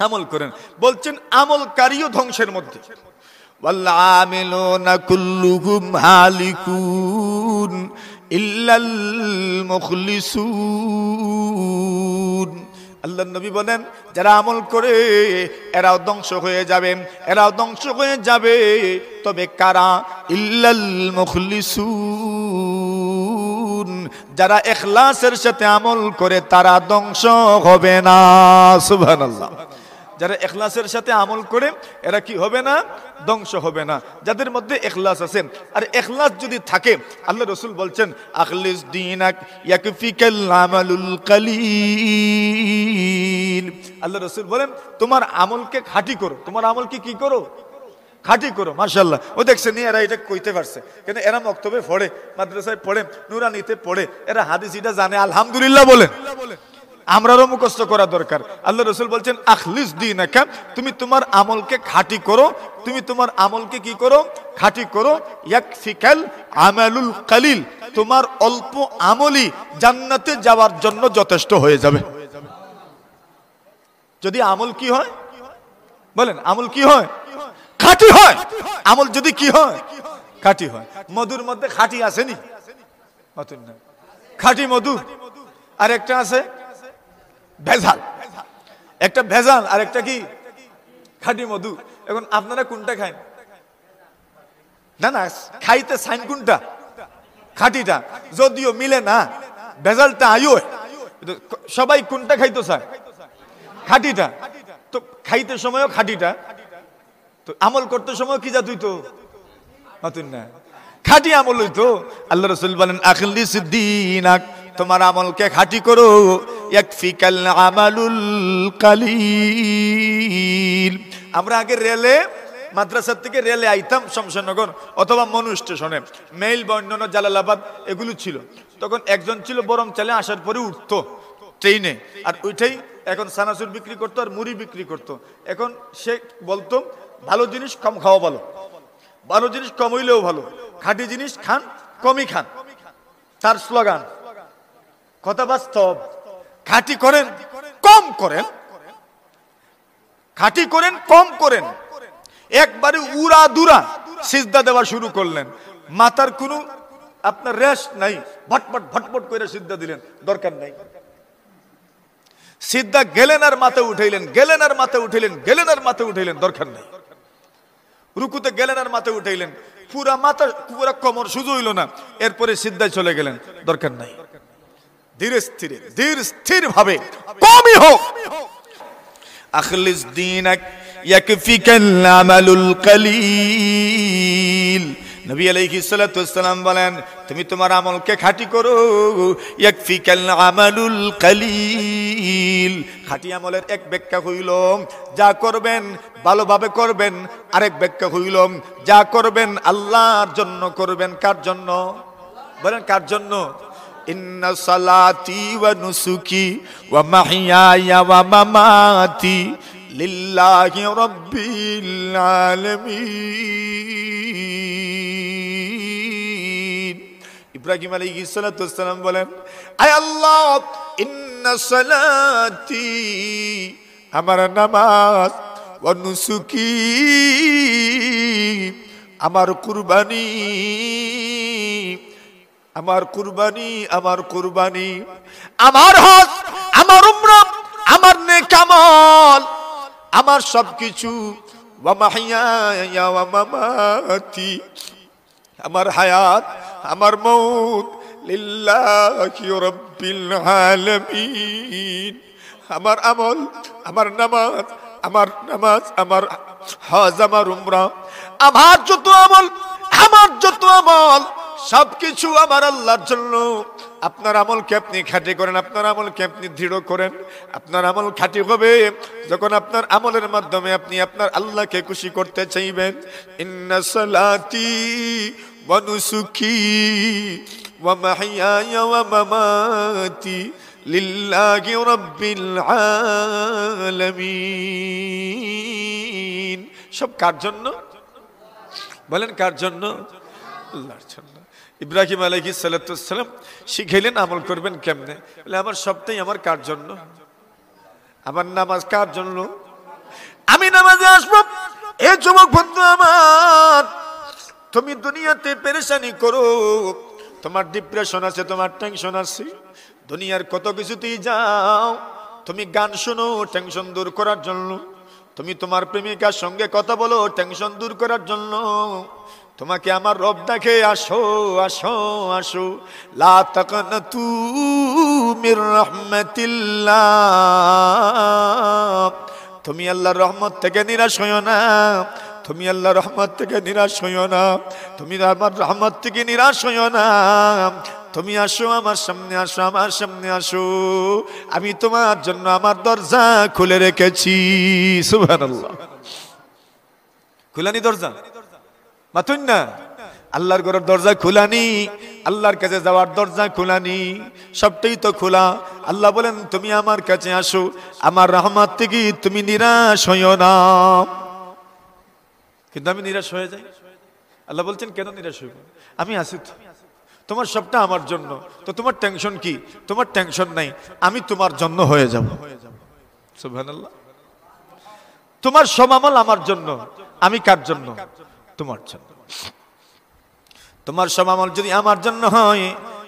আমল করেন। বলছেন আমলকারীও ধ্বংসের মধ্যে। ওয়াল আমিলুনা কুল্লুহুম হালিকুন ইল্লাল মুখলিসুন। আল্লাহর নবী বলেন যারা আমল করে এরাও ধ্বংস হয়ে যাবে, এরাও ধ্বংস হয়ে যাবে, তবে কারা? ইল্লাল মুখলিসুন, যারা ইখলাসের সাথে আমল করে তারা ধ্বংস হবে না। সুবহানাল্লাহ। যারা ইখলাসের সাথে আমল করে এরা কি হবে না? ধ্বংস হবে না। যাদের মধ্যে ইখলাস আছে, আর ইখলাস যদি থাকে আল্লাহ রাসূল বলছেন আখলিস দীনাক ইয়াকফিকাল আমালুল কালিল। আল্লাহ রাসূল বলেন তোমার আমলকে খাঁটি করো। তোমার আমলকে কি করো? খাঁটি করো। মাশাআল্লাহ। ও দেখছেন এরা এটা কইতে পারছে, কিন্তু এরা মক্তবে পড়ে, মাদ্রাসায় পড়ে, নুরানিতে পড়ে, এরা হাদিস এটা জানে। আলহামদুলিল্লাহ বলেন। আমরারও মুখস্থ করা দরকার। আল্লাহ রাসূল বলছেন আখলিস দীনাকা, তুমি তোমার আমলকে খাঁটি করো। তুমি তোমার আমলকে কি করো? খাঁটি করো। ইয়াকফিকাল আমালুল কালিল, তোমার অল্প আমলই জান্নাতে যাওয়ার জন্য যথেষ্ট হয়ে যাবে। যদি আমল কি হয় বলেন? আমল কি হয়? খাঁটি হয়। আমল যদি কি হয়? খাঁটি হয়। মধুর মধ্যে খাঁটি আসেনি? মধুর না, খাঁটি মধু। আর একটা আছে ভেজাল। একটা ভেজাল আর একটা কি? খাঁটি মধু। এখন আপনারা কোনটা খান? না না, খাইতে চাইন কোনটা? খাঁটিটা। যদিও মিলে না, ভেজালটা আইও, সবাই কোনটা খাইতে চায়? খাঁটিটা। তো খাইতে সময়ও খাঁটিটা, তো আমল করতে সময় কি যা তুই তো নতুন না, খাঁটি আমল হইতো। আল্লাহ রাসূল বলেন আখলিস দীনাক, তোমার আমলকে খাঁটি করো। ইয়াকফিকাল আমালুল কালিল। আমরা আগে রেলে, মাদ্রাসা থেকে রেলে আইতাম শমশেরনগর অথবা মনু স্টেশনে, মেইল বা অন্যান্য জালালাবাদ এগুলো ছিল। তখন একজন ছিল বরং চালে আসার পরে উঠতো ট্রেনে, আর ওইটাই এখন সানাসুর বিক্রি করতো আর মুড়ি বিক্রি করতো। এখন সে বলতো ভালো জিনিস কম খাওয়া ভালো, ভালো জিনিস কম হইলেও ভালো, খাঁটি জিনিস খান কমই খান। তার স্লোগান, কথা বাস্তব। খাঁটি করেন কম করেন, খাঁটি করেন কম করেন। একবারে উড়া দুরা সিজদা দেওয়া শুরু করলেন, মাথার কোনো আপনার রেস্ট নাই, ভটভট ভটভট করে সিজদা দিলেন, দরকার নাই। সিজদা গেলেন আর মাথা উঠাইলেন, গেলেন আর মাথা উঠাইলেন, গেলেন আর মাথা উঠাইলেন, দরকার নাই। রুকুতে গেলেন আর মাথা উঠাইলেন, পুরা মাথা পুরা কোমর সুজু হইল না, এরপরে সিজদায় চলে গেলেন, দরকার নাই। ধীরে স্থিরে ধীর স্থির ভাবে কমই হোক। আখলিস দীনাক ইয়াকফিকাল আমালুল কালিল। নবী আলাইহিস সালাতু ওয়াসসালাম বলেন তুমি তোমার আমলকে খাঁটি করো। ইয়াকফিকাল আমালুল কালিল। খাঁটি আমলের এক ব্যাখ্যা হইল যা করবেন ভালোভাবে করবেন, আরেক ব্যাখ্যা হইল যা করবেন আল্লাহর জন্য করবেন। কার জন্য বলেন? কার জন্য? ইন্না সালাতি ওয়া নুসুকি ওয়া মাহইয়ায়া ওয়া মামাতি লিল্লাহি রাব্বিল আলামিন। ইব্রাহিম আলাইহিস সালাতু ওয়াসসালাম বলেন আয় আল্লাহ ইন্না সালাতি, আমার নামাজ, ওয়া নুসুকি, আমার কুরবানি, আমার কুরবানি, আমার কুরবানি, আমার হজ, আমার উমরা, আমার নেক নেক আমল, আমার সবকিছু, ওয়া মাহইয়া ওয়া মামাতি, আমার হায়াত, আমার মউত লিল্লাহি রাব্বিল আলামিন। আমার আমল, আমার নামাজ, আমার হজ, আমার উমরা, আমার যত আমল সবকিছু আমার আল্লাহর জন্য। আপনার আমলকে আপনি খাঁটি করেন, আপনার আমলকে আপনি দৃঢ় করেন। আপনার আমল খাঁটি হবে যখন আপনার আমলের মাধ্যমে আপনি আপনার আল্লাহকে খুশি করতে চাইবেন। ইন্না সালাতি ওয়া নুসুকি ওয়া মাহইয়ায়া ওয়া মামাতি লিল্লাহি রাব্বিল আলামিন। সব কার জন্য বলেন? কার জন্য? আল্লাহর জন্য। ইব্রাহিম আলাইহিস সালাতু ওয়াস সালাম শিখাইলেন আমল করবেন কেমনে। বলে আমার সবটাই আমার কার জন্য? আমার নামাজ কার জন্য? আমি নামাজে আসবো। এই যুবক বন্ধু আমার, তুমি দুনিয়াতে পেরেশানি করো, তোমার ডিপ্রেশন আছে, তোমার টেনশন আছে, দুনিয়ার কত কিছুতেই যাও, তুমি গান শোনো টেনশন দূর করার জন্য, তুমি তোমার প্রেমিকার সঙ্গে কথা বলো টেনশন দূর করার জন্য। তোমাকে আমার রব ডাকে, আসো আসো আসো। লা তাকনাতু মির রাহমাতিল্লাহ, তুমি আল্লাহর রহমত থেকে নিরাশ হইও না, তুমি আল্লাহর রহমত থেকে নিরাশ হইও না, তুমি আমার রহমত থেকে নিরাশ হইও না। তুমি আসো আমার সামনে, আসো আমার সামনে আসো, আমি তোমার জন্য আমার দরজা খুলে রেখেছি। সুবহানাল্লাহ। খুলানি দরজা মাতুন না, আল্লাহর ঘরের দরজা খোলানি, আল্লাহর কাছে যাওয়ার দরজা খোলানি, সবটাই তো খোলা। আল্লাহ বলেন তুমি আমার কাছে আসো, আমার রহমত থেকে তুমি নিরাশ হইও না। কিন্তু আমি নিরাশ হয়ে যাই। আল্লাহ বলছেন কেন নিরাশ হইব? আমি আছি তো, তোমার সবটা আমার জন্য, তো তোমার টেনশন কি? তোমার টেনশন নাই, আমি তোমার জন্য হয়ে যাব। সুবহানাল্লাহ। তোমার সব আমল আমার জন্য, আমি কার জন্য? তোমার জন্য। তোমার সব আমল যদি আমার জন্য হয়,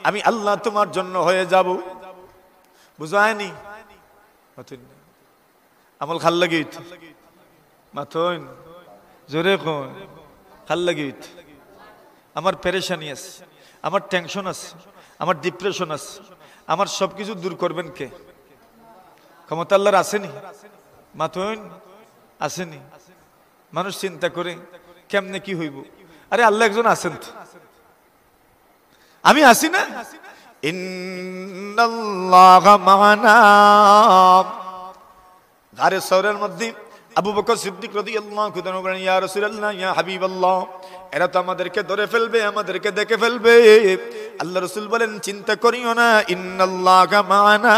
আমি আল্লাহ তোমার জন্য হয়ে যাব। বুঝায়নি? আমল খাল লাগিত মাথন জোরে কোন খাল লাগিত। আমার পেরেশানি আছে, আমার টেনশন আছে, আমার ডিপ্রেশন আছে, আমার সবকিছু দূর করবেন কে? ক্ষমতা আল্লাহর আসেনি? মাথন আসেনি? মানুষ চিন্তা করে কেমনে কি হইব। আরে আল্লাহ একজন আছেন তো, আমি আসি না? ইন্নাল্লাহা মা'ানা। গারে সওরের মধ্যে আবু বকর সিদ্দিক রাদিয়াল্লাহু তাআলা বলেন, ইয়া রাসূলুল্লাহ, ইয়া হাবিবাল্লাহ, এরা তো আমাদেরকে ধরে ফেলবে, আমাদেরকে দেখে ফেলবে। আল্লাহ রাসূল বলেন চিন্তা করিও না, ইন্নাল্লাহা মা'ানা,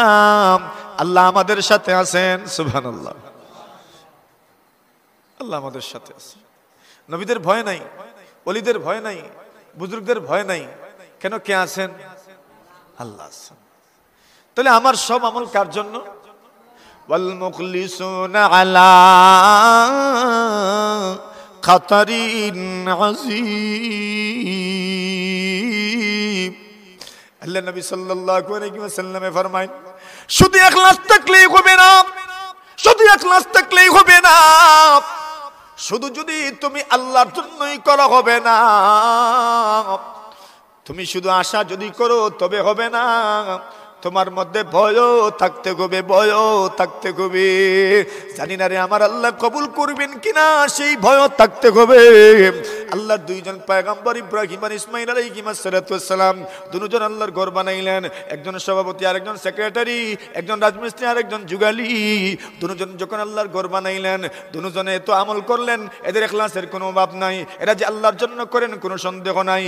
আল্লাহ আমাদের সাথে আছেন। সুবহানাল্লাহ। আল্লাহ আমাদের সাথে আছে। নবীদের ভয় নাই, ওলিদের ভয় নাই, বুজুর্গদের ভয় নাই। কেন? কে আছেন? আল্লাহ আছেন। তাহলে আমার সব আমল কার জন্য? ওয়াল মুখলিসুনা আলা খাতারিন আযীম। আল্লাহ নবী সাল্লাল্লাহু আলাইহি ওয়াসাল্লামে ফরমায়, শুধু ইখলাস থাকলেই হবে না, শুধু ইখলাস থাকলেই হবে না, শুধু যদি তুমি আল্লাহর জন্যই করা হবে না, তুমি শুধু আশা যদি করো তবে হবে না, তোমার মধ্যে ভয়ও থাকতে হবে, ভয়ও থাকতে হবে। জানি না রে আমার আল্লাহ কবুল করবেন কিনা, সেই ভয়ও থাকতে হবে। আল্লাহর দুইজন পয়গম্বর ইব্রাহিম আর ইসমাঈল আলাইহিস সালাম দুজন আল্লাহর ঘর বানাইলেন। একজন সভাপতি, আরেকজন সেক্রেটারি, একজন রাজমিস্ত্রি, আরেকজন যুগালি। দুজন যখন আল্লাহর ঘর বানাইলেন, দুজনে এত আমল করলেন, এদের ইখলাসের কোনো অভাব নাই, এরা যে আল্লাহর জন্য করেন কোনো সন্দেহ নাই।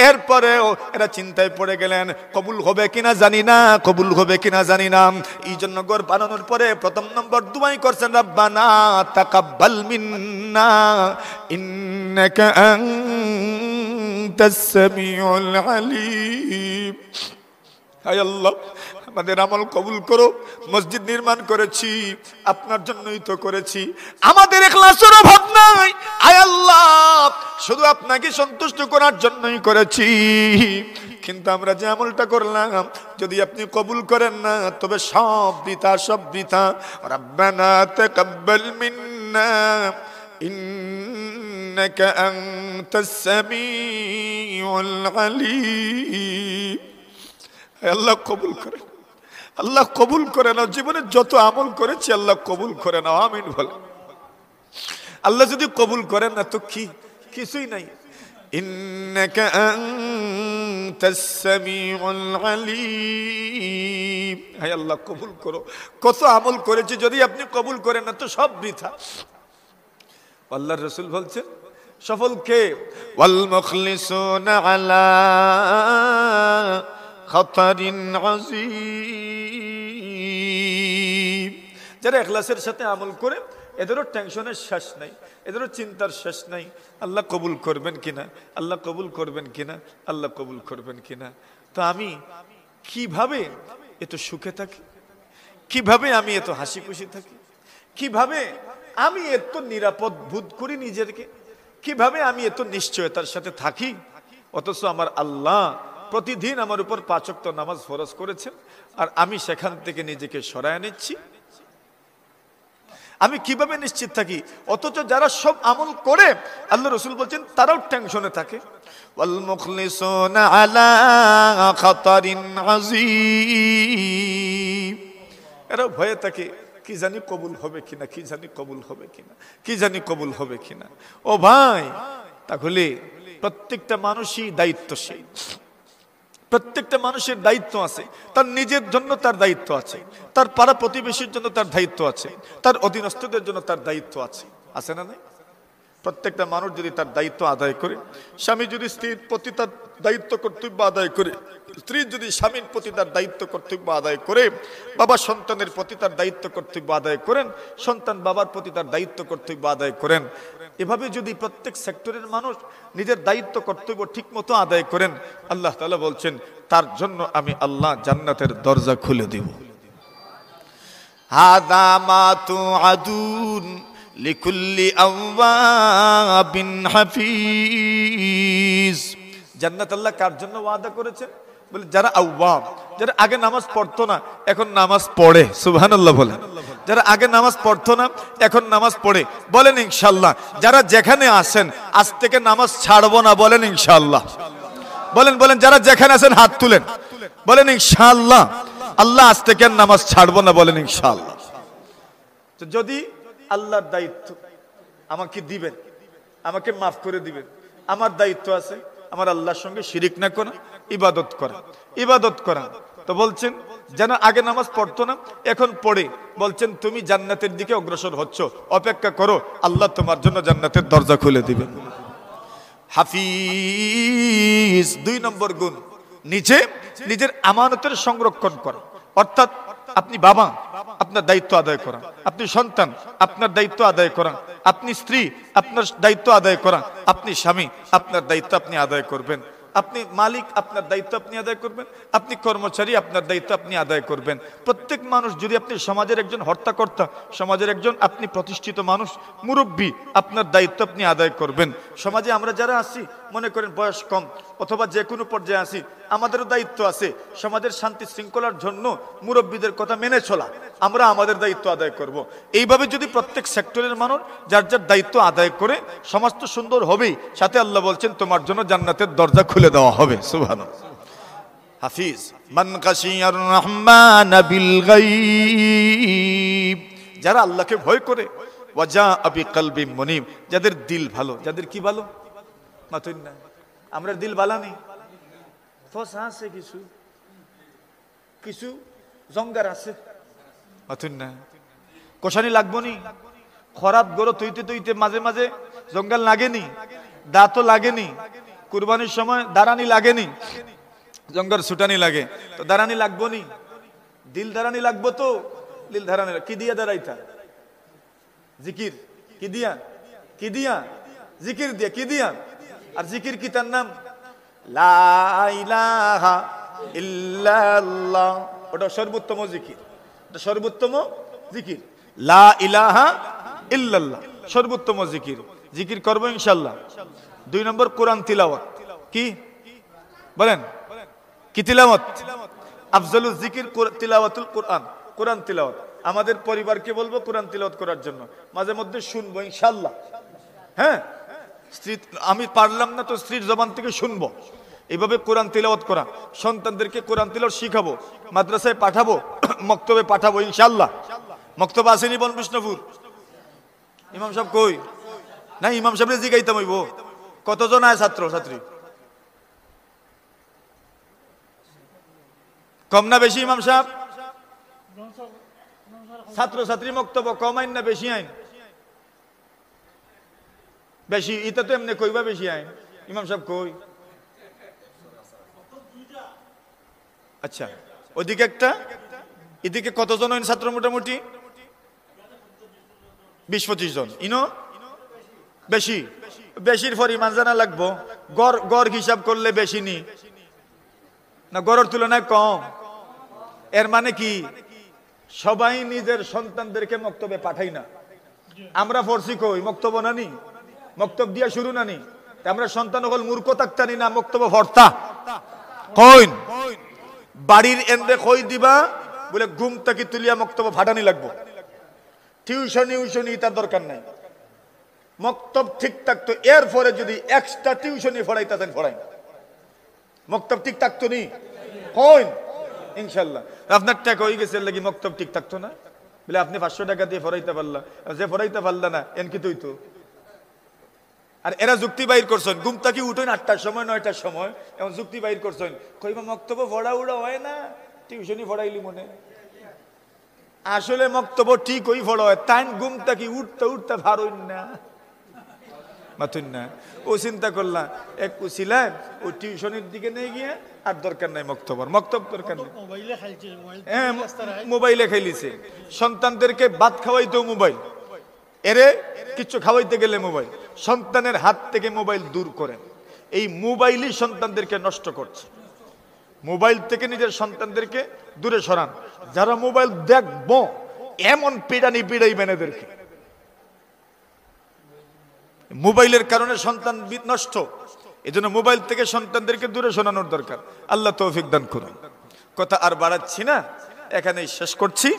এরপরেও এরা চিন্তায় পড়ে গেলেন কবুল হবে কিনা জানি না, কবুল হবে কিনা জানি না। এই জন্য ঘর বানানোর পরে প্রথম নম্বর দুআই করছেন, রব্বানা তাকাব্বাল মিন্না ইন্নাকা আনতাস সামিউল আলিম। হায় আল্লাহ, আমাদের আমল কবুল করো। মসজিদ নির্মাণ করেছি আপনার জন্যই তো করেছি, আমাদের ইখলাসের অভাব নাই। হায় আল্লাহ, শুধু আপনাকে সন্তুষ্ট করার জন্যই করেছি। কিন্তু আমরা যে আমলটা করলাম যদি আপনি কবুল করেন না তবে সব বৃথা, সব বৃথা। রাব্বানা তাকাব্বাল মিন্না ইন্নাকা আনতাস সামিউল আলিম। আল্লাহ কবুল করেন, আল্লাহ কবুল করে নাও। জীবনে যত আমল করেছি আল্লাহ কবুল করে নাও, আমিন বলে। আল্লাহ যদি কবুল করেন না তো কি, কিছুই নাই। ইন্নাকা আনতাস সামিউল আলিম। হে আল্লাহ কবুল করো। কত আমল করেছি যদি আপনি কবুল করেন না তো সব বৃথা। আল্লাহর রাসূল বলছেন সফল কে? ওয়াল মুখলিসুনা আলা খাতারিন আযীম। যারা ইখলাসের সাথে আমল করে এদেরও টেনশনের শেষ নাই, এদেরও চিন্তার শেষ নাই। আল্লাহ কবুল করবেন কিনা, আল্লাহ কবুল করবেন কিনা, আল্লাহ কবুল করবেন কিনা। তো আমি কিভাবে এত সুখে থাকি, কিভাবে আমি এত হাসি খুশি থাকি, কিভাবে আমি এত নিরাপদ বোধ করি নিজেকে, কিভাবে আমি এত নিশ্চয়তার সাথে থাকি, অথচ আমার আল্লাহ প্রতিদিন আমার উপর 5 ওয়াক্ত নামাজ ফরজ করেছেন আর আমি সেখান থেকে নিজেকে সরায় নিচ্ছি। আমি কিভাবে নিশ্চিত থাকি? অথচ যারা সব আমল করে আল্লাহ রাসূল বলছেন তারাও টেনশনে থাকে। ওয়াল মুখলিসুনা আলা খাতারিন আযীম। এরা ভয়ে থাকে কি জানি কবুল হবে কিনা, কি জানি কবুল হবে কিনা, কি জানি কবুল হবে কিনা। ও ভাই, তাহলে প্রত্যেকটা মানুষই দায়িত্বশীল, প্রত্যেকটা মানুষের দায়িত্ব আছে। তার নিজের জন্য তার দায়িত্ব আছে, তার পাড়া প্রতিবেশীর জন্য তার দায়িত্ব আছে, তার অধীনস্থদের জন্য তার দায়িত্ব আছে, আছে না নাই? প্রত্যেকটা মানুষ যদি তার দায়িত্ব আদায় করে, স্বামী যদি স্ত্রীর প্রতি তার দায়িত্ব কর্তব্য আদায় করে, স্ত্রী যদি স্বামীর প্রতি তার দায়িত্ব কর্তব্য আদায় করে, বাবা সন্তানের প্রতি তার দায়িত্ব কর্তব্য আদায় করেন, সন্তান বাবার প্রতি তার দায়িত্ব কর্তব্য আদায় করেন, এভাবে যদি প্রত্যেক সেক্টরের মানুষ নিজের দায়িত্ব কর্তব্য ঠিক মতো আদায় করেন, আল্লাহ তাআলা বলছেন তার জন্য আমি আল্লাহ জান্নাতের দরজা খুলে দেব। হাদা মা তুআদুন লিকুল্লি আওয়াবিন হাফিজ। জান্নাত আল্লাহ কার জন্য ওয়াদা করেছেন? বলে যারা আওয়াব, যারা আগে নামাজ পড়তো না এখন নামাজ পড়ে, সুবহানাল্লাহ বলেন। যারা আগে নামাজ পড়তো না এখন নামাজ পড়ে, বলেন ইনশাআল্লাহ। যারা যেখানে আছেন আজ থেকে নামাজ ছাড়বো না, বলেন ইনশাআল্লাহ। বলেন বলেন, যারা যেখানে আছেন হাত তুলেন, বলেন ইনশাআল্লাহ। আল্লাহ আজ থেকে নামাজ ছাড়বো না, বলেন ইনশাআল্লাহ। তো যদি আল্লাহর দায়িত্ব আমাকে দিবেন, আমাকে মাফ করে দিবেন, আমার দায়িত্ব আছে আমার আল্লাহর সঙ্গে শিরিক না করা, ইবাদত করা, ইবাদত করা। তো বলছেন যেন আগে নামাজ পড়তো না এখন পড়ে, বলছেন তুমি জান্নাতের দিকে অগ্রসর হচ্ছ, অপেক্ষা করো, আল্লাহ তোমার জন্য জান্নাতের দরজা খুলে দিবেন। হাফিজ 2 নম্বর গুণ, নিজের আমানতের সংরক্ষণ করা। অর্থাৎ আপনি বাবা, আপনার দায়িত্ব আদায় করা, আপনি সন্তান, আপনার দায়িত্ব আদায় করা, আপনি স্ত্রী, আপনার দায়িত্ব আদায় করা, আপনি স্বামী, আপনার দায়িত্ব আপনি আদায় করবেন, আপনি মালিক, আপনার দায়িত্ব আপনি আদায় করবেন, আপনি কর্মচারী, আপনার দায়িত্ব আপনি আদায় করবেন। প্রত্যেক মানুষ যদি আপনি সমাজের একজন হর্তাকর্তা, সমাজের একজন আপনি প্রতিষ্ঠিত মানুষ, মুরব্বী, আপনার দায়িত্ব আপনি আদায় করবেন। সমাজে আমরা যারা আছি, মনে করেন বয়স কম অথবা যে কোনো পর্যায়ে আছি, আমাদেরও দায়িত্ব আছে সমাজের শান্তি শৃঙ্খলার জন্য মুরব্বীদের কথা মেনে চলা, আমরা আমাদের দায়িত্ব আদায় করব। এইভাবে যদি প্রত্যেক সেক্টরের মানুষ যার যার দায়িত্ব আদায় করে, সমাজ তো সুন্দর হবেই, সাথে আল্লাহ বলছেন তোমার জন্য জান্নাতের দরজা খুলে দেওয়া হবে। সুবহানাল্লাহ। হাফিজ মান খাশিয়ার রহমান বিল গায়ব, যারা আল্লাহকে ভয় করে, ওয়াজা আবি কলবি মুনিব, যাদের দিল ভালো। যাদের কি ভালো? মাতুন না, আমরা দিল ভালো নেই, ফসা আছে, কিছু কিছু জঙ্গার আছে, মাতুন না, কোশানি লাগবো নি, খরাব গরো তৈতে তৈতে মাঝে মাঝে জঙ্গল লাগেনি, দাঁতও লাগেনি, কুরবানির সময় দাঁড়ানি লাগেনি, জঙ্গল ছুটানি লাগে, তো দাঁড়ানি লাগবো নি, দিল দাঁড়ানি লাগবো। তো দিল দাঁড়ানি কি দিয়া দাঁড়াইতা? জিকির কি দিয়া, কি দিয়া? জিকির দিয়া, কি দিয়া? আর জিকির কি? তার নাম লা ইলাহা ইল্লাল্লাহ, ওটা সর্বোত্তম জিকির, ওটা সর্বোত্তম জিকির। লা ইলাহা ইল্লাল্লাহ সর্বোত্তম জিকির। জিকির করবো ইনশাআল্লাহ। 2 নম্বর কোরআন তিলাওয়াত। কি বলেন? কি তিলাওয়াত? আফজালুল জিকির তিলাওয়াতুল কোরআন, কোরআন তিলাওয়াত। আমাদের পরিবারকে বলবো কোরআন তিলাওয়াত করার জন্য, মাঝে মধ্যে শুনবো ইনশাআল্লাহ। হ্যাঁ, স্ত্রী, আমি পারলাম না তো স্ত্রীর জবান থেকে শুনবো। এইভাবে কোরআন তিলাওয়াত করা, সন্তানদেরকে কোরআন তিলাওয়াত শিখাবো, মাদ্রাসায় পাঠাবো, মক্তবে পাঠাবো ইনশাআল্লাহ। মক্তবে আসেনি বন বিষ্ণুপুর? ইমাম সাহেব কই? না, ইমাম সাহেব জিগাইতাম হইব কতজন আয় ছাত্র ছাত্রী? কম না বেশি ইমাম সাহেব? ছাত্র ছাত্রী মক্তব্য কম আইন না বেশি আইন? বেশি। এটা তো এমনি কইবা বেশি আইন। ইমাম সাহেব কই? আচ্ছা, ওইদিকে একটা, এদিকে কতজন হইন ছাত্র? মোটামুটি 20-25 জন। ইনো বেশি? বেশির পর ইমান জানা লাগবো। গড় গড় হিসাব করলে বেশি নি না গড়ের তুলনায় কম? এর মানে কি সবাই নিজের সন্তানদেরকে মক্তবে পাঠাই না। আমরা পড়ছি কই? মক্তব নানি, মক্তব দিয়া শুরু নানি। আমরা সন্তান হল মূর্খ থাকতানি না মক্তব ভর্তা কইন। বাড়ির এন্দে কই দিবা বলে ঘুম থেকে তুলিয়া মক্তব ফাটানি লাগবো। টিউশনি তার দরকার নাই। মক্তব ঠিক থাকতো, এরপরে যদি এক্সট্রা টিউশনি পড়াইতেছেন পড়াই। মক্তব ঠিক থাকতো নি কইন ইনশাল্লাহ। আপনার টাকা হয়ে গেছে লাগি মক্তব ঠিক থাকতো না বলে আপনি 500 টাকা দিয়ে পড়াইতে পারলা, যে পড়াইতে পারলা না এন কি তুই তো। আর এরা যুক্তি বাইর করছেন ঘুম থেকে উঠেন 8টার সময় 9টার সময়, এমন যুক্তি বাইর করছেন কইবা মক্তব পড়া উড়া হয় না, টিউশনি পড়াইলি মনে। আসলে মক্তব ঠিক ওই পড়া হয়, তাই ঘুম থেকে উঠতে উঠতে ভারইন না মাথুন না। ও চিন্তা করলাম এক কুছিলাম ও টিউশনের দিকে নিয়ে গিয়ে আর দরকার নাই মক্তবর, মক্তব দরকার নেই। হ্যাঁ, মোবাইলে খাইলিছে। সন্তানদেরকে ভাত খাওয়াইতেও মোবাইল, এরে কিছু খাওয়াইতে গেলে মোবাইল। সন্তানের হাত থেকে মোবাইল দূর করেন। এই মোবাইলই সন্তানদেরকে নষ্ট করছে। মোবাইল থেকে নিজের সন্তানদেরকে দূরে সরান। যারা মোবাইল দেখবো এমন পিড়ানি পিড়াইবেন এদেরকে। মোবাইলের কারণে সন্তান নষ্ট, এজন্য মোবাইল থেকে সন্তানদেরকে দূরে সরানোর দরকার। আল্লাহ তৌফিক দান করুন। কথা আর বাড়াচ্ছি না, এখানেই শেষ করছি।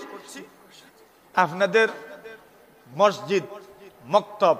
আপনাদের মসজিদ, মক্তব